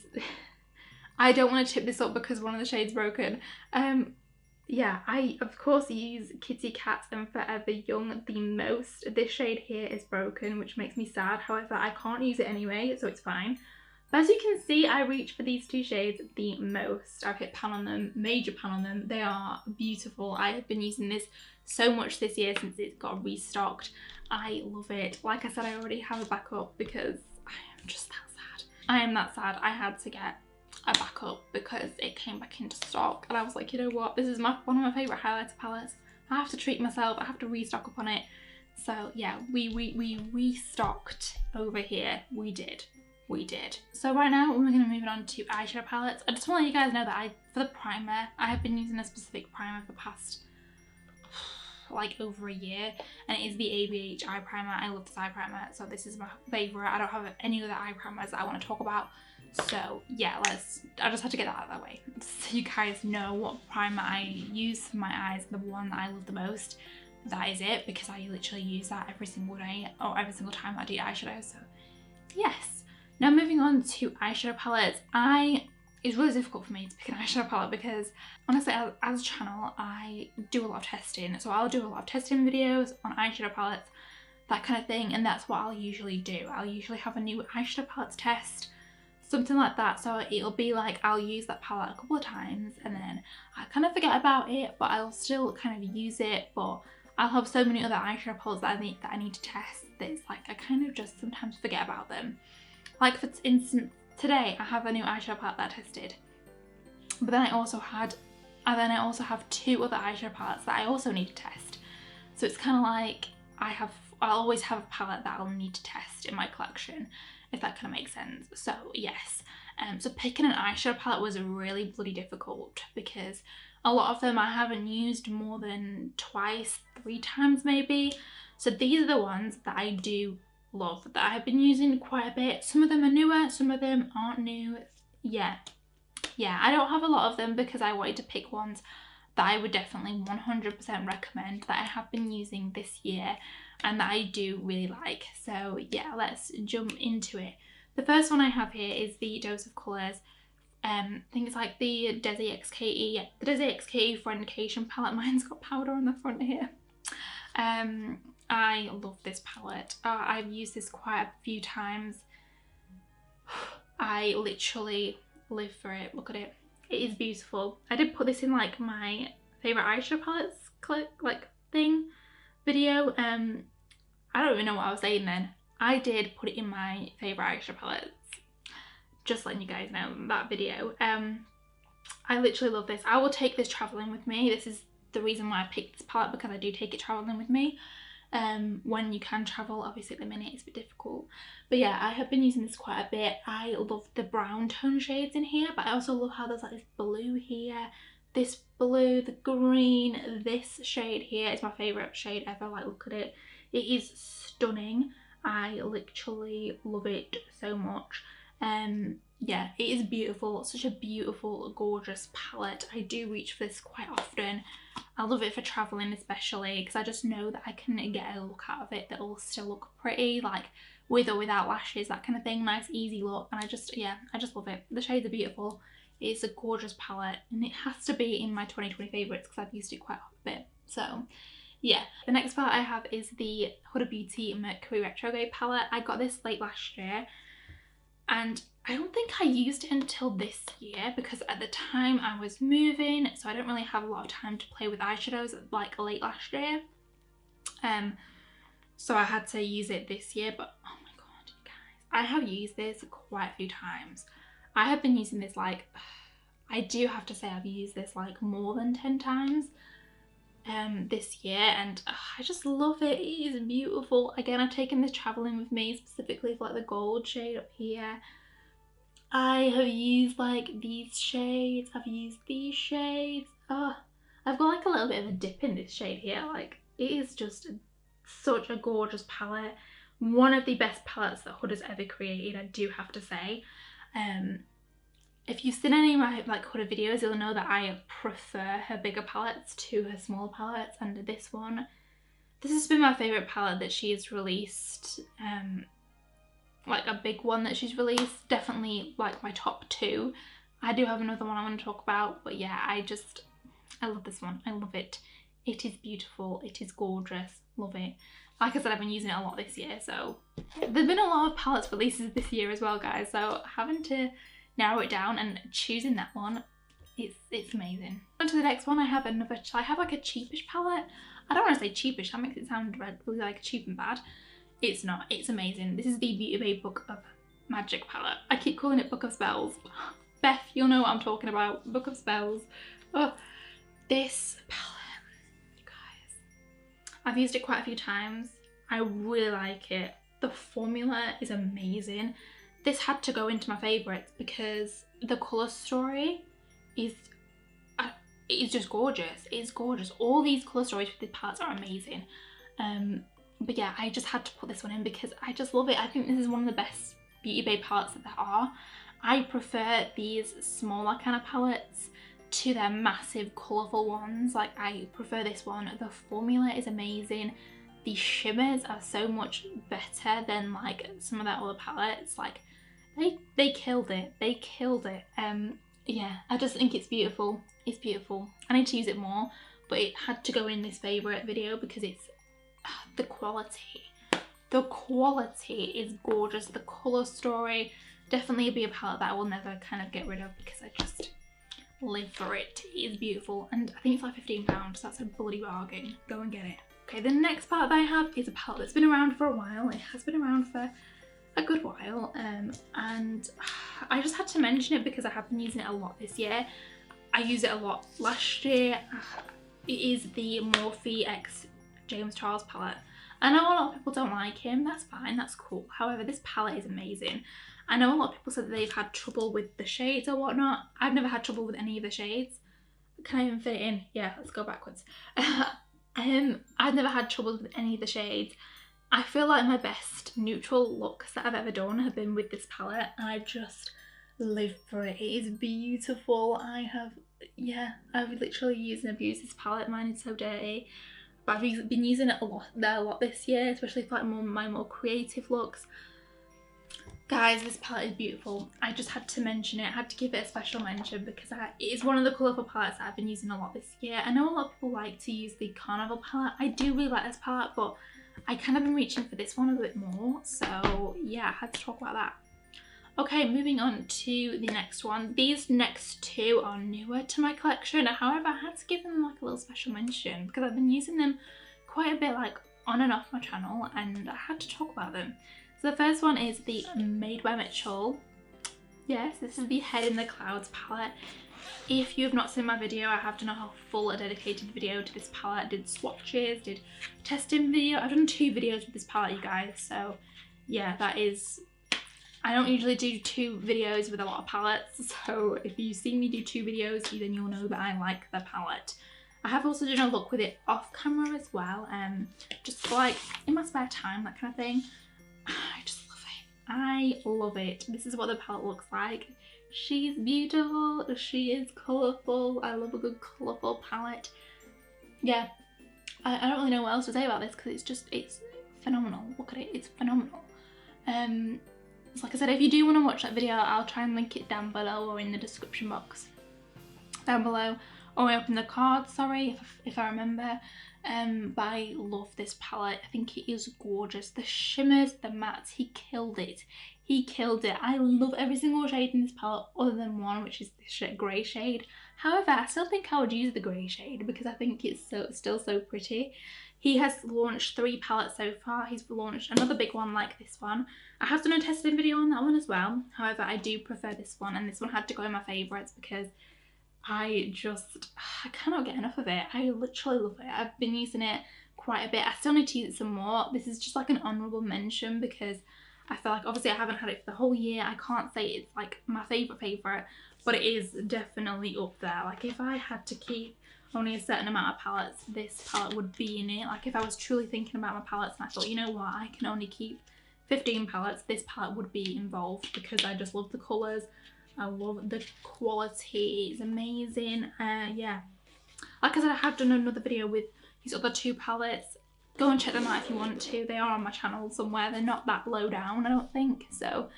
I don't want to chip this up because one of the shades broken. Yeah, I of course use Kitty Cat and Forever Young the most. This shade here is broken, which makes me sad. However, I can't use it anyway, so it's fine. But as you can see, I reach for these two shades the most. I've hit pan on them, major pan on them. They are beautiful. I have been using this so much this year since it got restocked. I love it. Like I said, I already have a backup because I am just that sad. I am that sad. I had to get a backup because it came back into stock, and I was like, you know what, this is one of my favourite highlighter palettes. I have to treat myself, I have to restock up on it. So yeah, we restocked over here. We did. So right now we're going to move on to eyeshadow palettes. I just want to let you guys know that for the primer, I have been using a specific primer for the past like over a year, and it is the ABH eye primer. I love this eye primer, so this is my favourite. I don't have any other eye primers that I want to talk about. So yeah, I just had to get that out of the way so you guys know what primer I use for my eyes, the one that I love the most. That is it, because I literally use that every single day or every single time I do eyeshadow. So yes. Now moving on to eyeshadow palettes. It's really difficult for me to pick an eyeshadow palette because honestly, as a channel, I do a lot of testing. So I'll do a lot of testing videos on eyeshadow palettes, that kind of thing, and that's what I'll usually do. I'll usually have a new eyeshadow palette to test, something like that. So it'll be like I'll use that palette a couple of times and then I kind of forget about it, but I'll still kind of use it. But I'll have so many other eyeshadow palettes that I need to test that it's like I kind of just sometimes forget about them. Like for instance, today I have a new eyeshadow palette that I tested. But then I also have 2 other eyeshadow palettes that I also need to test. So it's kind of like I'll always have a palette that I'll need to test in my collection, if that kind of makes sense. So yes, so picking an eyeshadow palette was really bloody difficult because a lot of them I haven't used more than twice, 3 times maybe. So these are the ones that I do love, that I have been using quite a bit. Some of them are newer, some of them aren't new. Yeah, I don't have a lot of them because I wanted to pick ones that I would definitely 100% recommend that I have been using this year and that I do really like. So yeah, let's jump into it. The first one I have here is the Dose of Colours. I think it's like the Desi XKE, yeah, the Desi XKE Friendication palette. Mine's got powder on the front here. I love this palette. I've used this quite a few times. I literally live for it. Look at it. It is beautiful. I did put this in like my favourite eyeshadow palettes thing video. I don't even know what I was saying then. I did put it in my favourite eyeshadow palettes. Just letting you guys know that video. I literally love this. I will take this travelling with me. This is the reason why I picked this palette, because I do take it travelling with me. When you can travel, obviously at the minute it's a bit difficult. But yeah, I have been using this quite a bit. I love the brown tone shades in here, but I also love how there's like this blue here, this blue, the green, this shade here is my favourite shade ever. Like, look at it. It is stunning. I literally love it so much. Yeah, it is beautiful. Such a beautiful, gorgeous palette. I do reach for this quite often. I love it for travelling especially, because I just know that I can get a look out of it that will still look pretty, like with or without lashes, that kind of thing. Nice, easy look. And I just love it. The shades are beautiful. It's a gorgeous palette, and it has to be in my 2020 favourites because I've used it quite a bit. So yeah, the next palette I have is the Huda Beauty Mercury Retrograde palette. I got this late last year, and I don't think I used it until this year because at the time I was moving, so I don't really have a lot of time to play with eyeshadows like late last year. So I had to use it this year, but oh my god, you guys, I have used this quite a few times. I have been using this like, I do have to say I've used this like more than 10 times this year, and I just love it. It is beautiful. Again, I've taken this travelling with me specifically for like the gold shade up here. I have used like these shades, I've used these shades. I've got like a little bit of a dip in this shade here. Like, it is just such a gorgeous palette. One of the best palettes that Huda's ever created, I do have to say. If you've seen any of my like Huda videos, you'll know that I prefer her bigger palettes to her smaller palettes, and this has been my favourite palette that she has released. Like a big one that she's released, definitely like my top 2. I do have another one I want to talk about, but yeah, I love this one. I love it. It is beautiful, it is gorgeous, love it. Like I said, I've been using it a lot this year, so there've been a lot of palettes releases this year as well, guys, so having to narrow it down and choosing that one, it's amazing. On to the next one, I have like a cheapish palette. I don't want to say cheapish, that makes it sound really like cheap and bad. It's not, it's amazing. This is the Beauty Bay Book of Magic palette. I keep calling it Book of Spells. Beth, you'll know what I'm talking about. Book of Spells. Oh, this palette, you guys. I've used it quite a few times. I really like it. The formula is amazing. This had to go into my favourites because the colour story is just gorgeous. It's gorgeous. All these colour stories with the palettes are amazing. But yeah, I just had to put this one in because I just love it. I think this is one of the best Beauty Bay palettes that there are. I prefer these smaller kind of palettes to their massive colourful ones. Like, I prefer this one. The formula is amazing. The shimmers are so much better than like some of their other palettes. Like, they killed it. They killed it. Yeah, I just think it's beautiful. It's beautiful. I need to use it more, but it had to go in this favourite video because it's the quality is gorgeous. The colour story, definitely be a palette that I will never kind of get rid of because I just live for it. It is beautiful, and I think it's like £15, so that's a bloody bargain. Go and get it. Okay, the next palette that I have is a palette that's been around for a while. It has been around for a good while, and I just had to mention it because I have been using it a lot this year. I used it a lot last year. It is the Morphe X James Charles palette. I know a lot of people don't like him, that's fine, that's cool. However, this palette is amazing. I know a lot of people said that they've had trouble with the shades or whatnot. I've never had trouble with any of the shades. Can I even fit it in? Yeah, let's go backwards. I've never had trouble with any of the shades. I feel like my best neutral looks that I've ever done have been with this palette, and I just live for it. It is beautiful. I've literally used and abused this palette. Mine is so dirty. But I've been using it a lot this year, especially for like my more creative looks. Guys, this palette is beautiful. I just had to mention it. I had to give it a special mention because it is one of the colourful palettes that I've been using a lot this year. I know a lot of people like to use the Carnival palette. I do really like this palette, but I kind of been reaching for this one a bit more. So yeah, I had to talk about that. Okay, moving on to the next one. These next two are newer to my collection. However, I had to give them like a little special mention because I've been using them quite a bit, like on and off my channel, and I had to talk about them. So the first one is the Made by Mitchell. Yes, this is the Head in the Clouds palette. If you have not seen my video, I have done a dedicated video to this palette. Did swatches, did testing video. I've done 2 videos with this palette, you guys. So yeah, that is... I don't usually do 2 videos with a lot of palettes. So if you see me do 2 videos, then you'll know that I like the palette. I have also done a look with it off camera as well. Just like in my spare time, that kind of thing. I just love it. I love it. This is what the palette looks like. She's beautiful. She is colourful. I love a good colourful palette. Yeah, I don't really know what else to say about this because it's phenomenal. Look at it. It's phenomenal. So like I said, if you do want to watch that video, I'll try and link it down below or in the description box down below, or up in the card, sorry, if I remember. But I love this palette. I think it is gorgeous. The shimmers, the mattes, he killed it. He killed it. I love every single shade in this palette other than one, which is this grey shade. However, I still think I would use the grey shade because I think it's still so pretty. He has launched 3 palettes so far. He's launched another big one like this one. I have done a testing video on that one as well. However, I do prefer this one, and this one had to go in my favourites because I cannot get enough of it. I literally love it. I've been using it quite a bit. I still need to use it some more. This is just like an honourable mention because I feel like obviously I haven't had it for the whole year. I can't say it's like my favourite, but it is definitely up there. Like if I had to keep only a certain amount of palettes, this palette would be in it. Like if I was truly thinking about my palettes and I thought, you know what, I can only keep 15 palettes, this palette would be involved because I just love the colours. I love the quality, it's amazing. Yeah, like I said, I have done another video with these other 2 palettes. Go and check them out if you want to. They are on my channel somewhere. They're not that low down, I don't think. So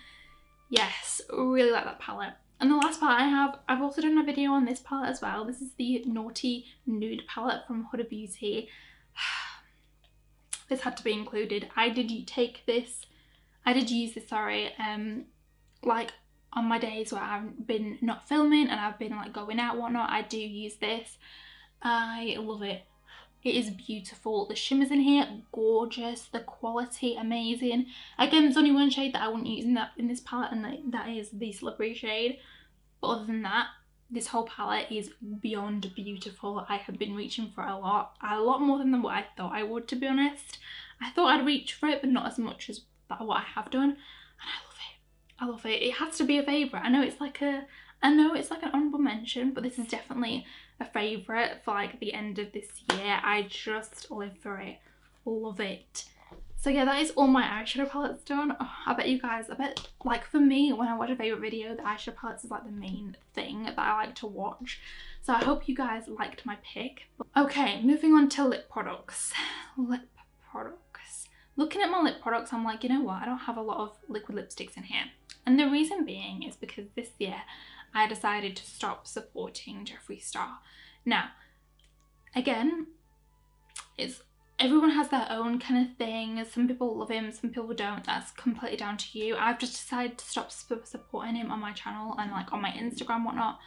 yes, really like that palette. And the last palette I have, I've also done a video on this palette as well. This is the Naughty Nude palette from Huda Beauty. This had to be included. I did use this, sorry, like on my days where I've been not filming and I've been like going out whatnot. I do use this. I love it. It is beautiful. The shimmers in here, gorgeous. The quality, amazing. Again, there's only one shade that I wouldn't use in this palette, and that is the slippery shade. But other than that, this whole palette is beyond beautiful. I have been reaching for a lot more than what I thought I would, to be honest. I thought I'd reach for it, but not as much as what I have done. And I love it. I love it. It has to be a favourite. I know it's like an honourable mention, but this is definitely a favourite for like the end of this year. I just live for it. Love it. So yeah, that is all my eyeshadow palettes done. Oh, I bet like for me, when I watch a favourite video, the eyeshadow palettes is like the main thing that I like to watch. So I hope you guys liked my pick. Okay, moving on to lip products. Looking at my lip products, I'm like, you know what? I don't have a lot of liquid lipsticks in here. And the reason being is because this year I decided to stop supporting Jeffree Star. Now, again, everyone has their own kind of thing. Some people love him, some people don't. That's completely down to you. I've just decided to stop supporting him on my channel and like on my Instagram, whatnot.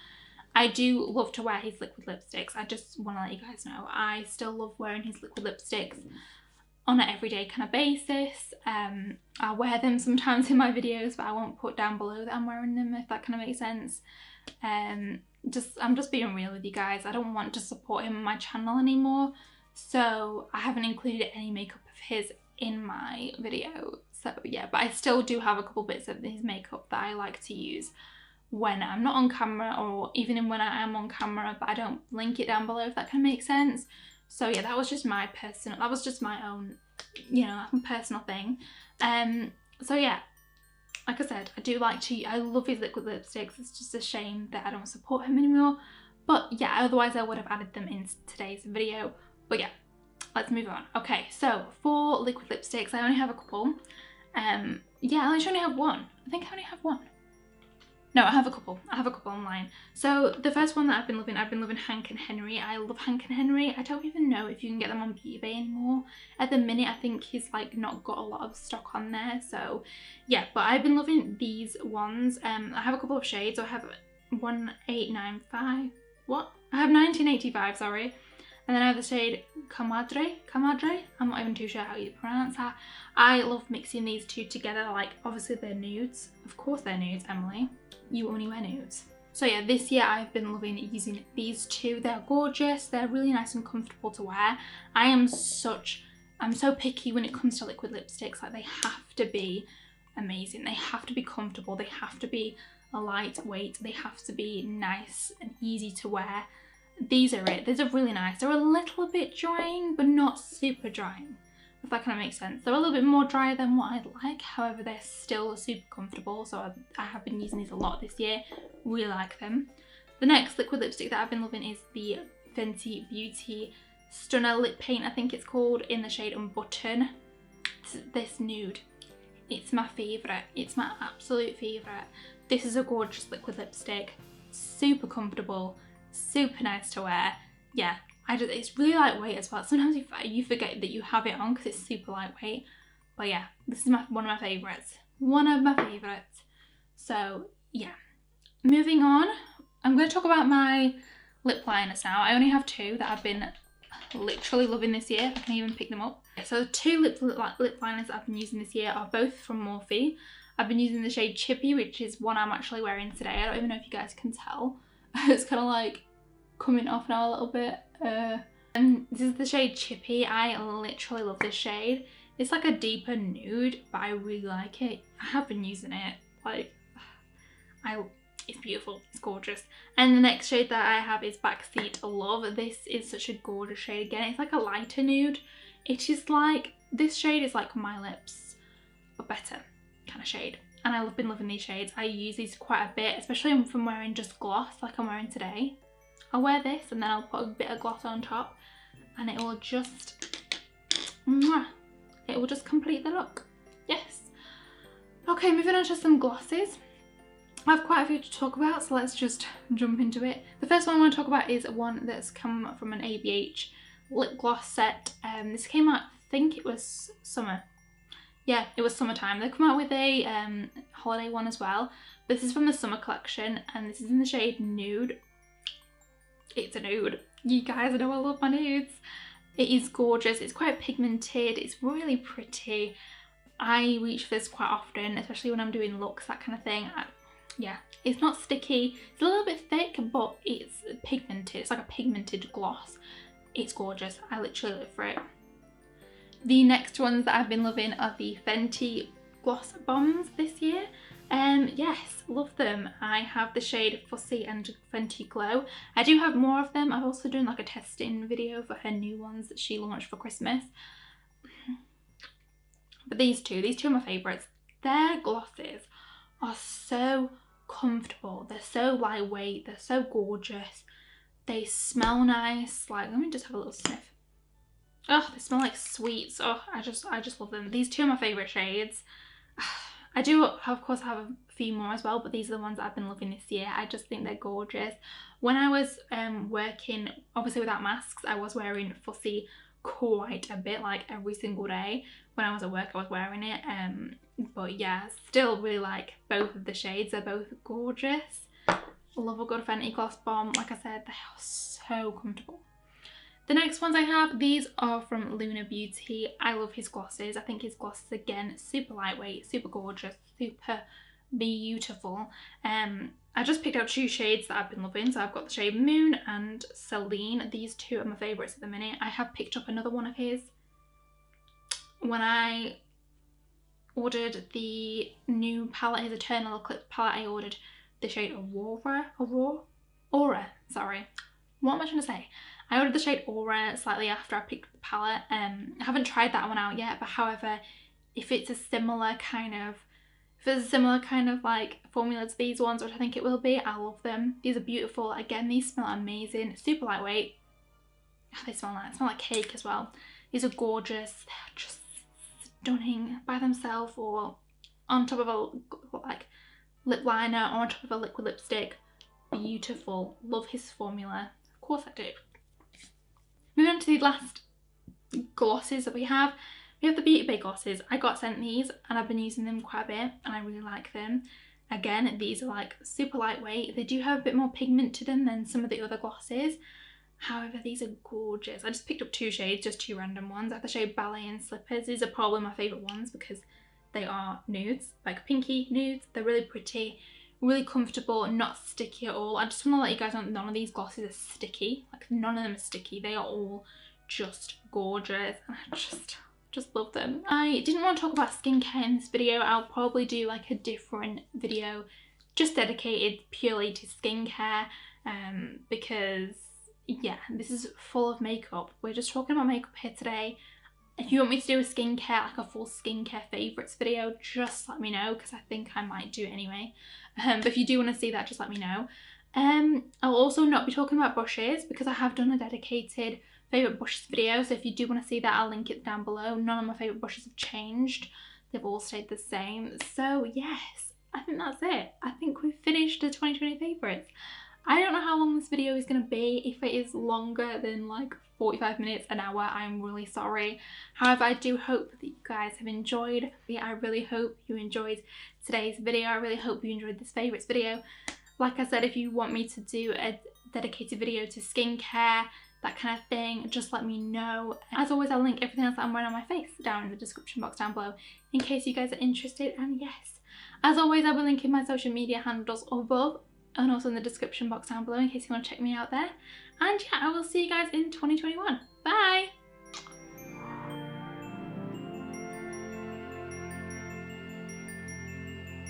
I do love to wear his liquid lipsticks. I just want to let you guys know I still love wearing his liquid lipsticks on an everyday kind of basis. I wear them sometimes in my videos, but I won't put down below that I'm wearing them, if that kind of makes sense. I'm just being real with you guys. I don't want to support him on my channel anymore, so I haven't included any makeup of his in my video. So yeah, but I still do have a couple bits of his makeup that I like to use when I'm not on camera, or even when I am on camera, but I don't link it down below, if that kind of makes sense. So yeah, that was just my own, you know, personal thing. So yeah, like I said, I love his liquid lipsticks. It's just a shame that I don't support him anymore. But yeah, otherwise I would have added them in today's video. But yeah, let's move on. Okay, so for liquid lipsticks, I only have a couple. Yeah, I actually only have one. I think I only have one. No, I have a couple. I have a couple online. So the first one that I've been loving Hank & Henry. I love Hank & Henry. I don't even know if you can get them on eBay anymore. At the minute, I think he's like not got a lot of stock on there. So yeah, but I've been loving these ones. I have a couple of shades. So I have 1895. What? I have 1985, sorry. And then I have the shade Camadre. I'm not even too sure how you pronounce that. I love mixing these two together. Like, obviously they're nudes. Of course they're nudes, Emily. You only wear nudes. So yeah, this year I've been loving using these two. They're gorgeous. They're really nice and comfortable to wear. I'm so picky when it comes to liquid lipsticks. Like, they have to be amazing. They have to be comfortable. They have to be a lightweight. They have to be nice and easy to wear. These are it. These are really nice. They're a little bit drying, but not super drying, if that kind of makes sense. They're a little bit more dry than what I'd like. However, they're still super comfortable. So I have been using these a lot this year. Really like them. The next liquid lipstick that I've been loving is the Fenty Beauty Stunner Lip Paint, I think it's called, in the shade Unbutton. This nude. It's my favourite. It's my absolute favourite. This is a gorgeous liquid lipstick. Super comfortable. Super nice to wear. Yeah, it's really lightweight as well. Sometimes you forget that you have it on because it's super lightweight. But yeah, this is one of my favourites. One of my favourites. So yeah, moving on. I'm going to talk about my lip liners now. I only have two that I've been literally loving this year. I can even pick them up. So the two lip liners that I've been using this year are both from Morphe. I've been using the shade Chippy, which is one I'm actually wearing today. I don't even know if you guys can tell. It's kind of like coming off now a little bit. And this is the shade Chippy. I literally love this shade. It's like a deeper nude, but I really like it. I have been using it. Like, it's beautiful. It's gorgeous. And the next shade that I have is Backseat Love. This is such a gorgeous shade. Again, it's like a lighter nude. It is like, this shade is like My Lips, but better kind of shade. And I've been loving these shades. I use these quite a bit, especially from wearing just gloss like I'm wearing today. I'll wear this and then I'll put a bit of gloss on top and it will just complete the look. Yes. Okay, moving on to some glosses. I have quite a few to talk about, so let's just jump into it. The first one I want to talk about is one that's come from an ABH lip gloss set. This came out, I think it was summer. Yeah, it was summertime. They come out with a holiday one as well. This is from the summer collection and this is in the shade Nude. It's a nude. You guys know I love my nudes. It is gorgeous. It's quite pigmented. It's really pretty. I reach for this quite often, especially when I'm doing looks, that kind of thing. Yeah, it's not sticky. It's a little bit thick, but it's pigmented. It's like a pigmented gloss. It's gorgeous. I literally live for it. The next ones that I've been loving are the Fenty Gloss Bombs this year. Yes, love them. I have the shade Fussy and Fenty Glow. I do have more of them. I've also done like a testing video for her new ones that she launched for Christmas. But these two are my favourites. Their glosses are so comfortable. They're so lightweight. They're so gorgeous. They smell nice. Like, let me just have a little sniff. Oh, they smell like sweets. Oh, I just love them. These two are my favourite shades. I do, of course, have a few more as well, but these are the ones that I've been loving this year. I just think they're gorgeous. When I was working, obviously without masks, I was wearing Fussy quite a bit, like every single day. When I was at work, I was wearing it. But yeah, still really like both of the shades. They're both gorgeous. Love a good Fenty Gloss Bomb. Like I said, they are so comfortable. The next ones I have, these are from Lunar Beauty. I love his glosses. I think his glosses, again, super lightweight, super gorgeous, super beautiful. I just picked out 2 shades that I've been loving. So I've got the shade Moon and Celine. These 2 are my favourites at the minute. I have picked up another one of his. When I ordered the new palette, his Eternal Eclipse palette, I ordered the shade Aura, sorry. What am I trying to say? I ordered the shade Aura slightly after I picked the palette. I haven't tried that one out yet, but however, if it's a similar kind of like formula to these ones, which I think it will be, I love them. These are beautiful. Again, these smell amazing, super lightweight. Oh, they smell nice. They smell like cake as well. These are gorgeous. They're just stunning by themselves or on top of a like lip liner or on top of a liquid lipstick. Beautiful. Love his formula. Of course I do. Moving on to the last glosses that we have. We have the Beauty Bay glosses. I got sent these and I've been using them quite a bit and I really like them. Again, these are like super lightweight. They do have a bit more pigment to them than some of the other glosses. However, these are gorgeous. I just picked up 2 shades, just 2 random ones. I have the shade Ballet and Slippers. These are probably my favourite ones because they are nudes, like pinky nudes. They're really pretty, really comfortable, not sticky at all. I just want to let you guys know none of these glosses are sticky. Like, none of them are sticky. They are all just gorgeous and I just love them. I didn't want to talk about skincare in this video. I'll probably do like a different video just dedicated purely to skincare because yeah, this is full of makeup. We're just talking about makeup here today. If you want me to do a skincare, like a full skincare favourites video, just let me know because I think I might do it anyway. But if you do want to see that, just let me know. I'll also not be talking about brushes because I have done a dedicated favourite brushes video. So if you do want to see that, I'll link it down below. None of my favourite brushes have changed. They've all stayed the same. So yes, I think that's it. I think we've finished the 2020 favourites. I don't know how long this video is going to be. If it is longer than like 45 minutes, an hour, I'm really sorry. However, I do hope that you guys have enjoyed. I really hope you enjoyed today's video. I really hope you enjoyed this favourites video. Like I said, if you want me to do a dedicated video to skincare, that kind of thing, just let me know. As always, I'll link everything else that I'm wearing on my face down in the description box down below in case you guys are interested. And yes, as always, I will link in my social media handles above and also in the description box down below in case you want to check me out there. And yeah, I will see you guys in 2021.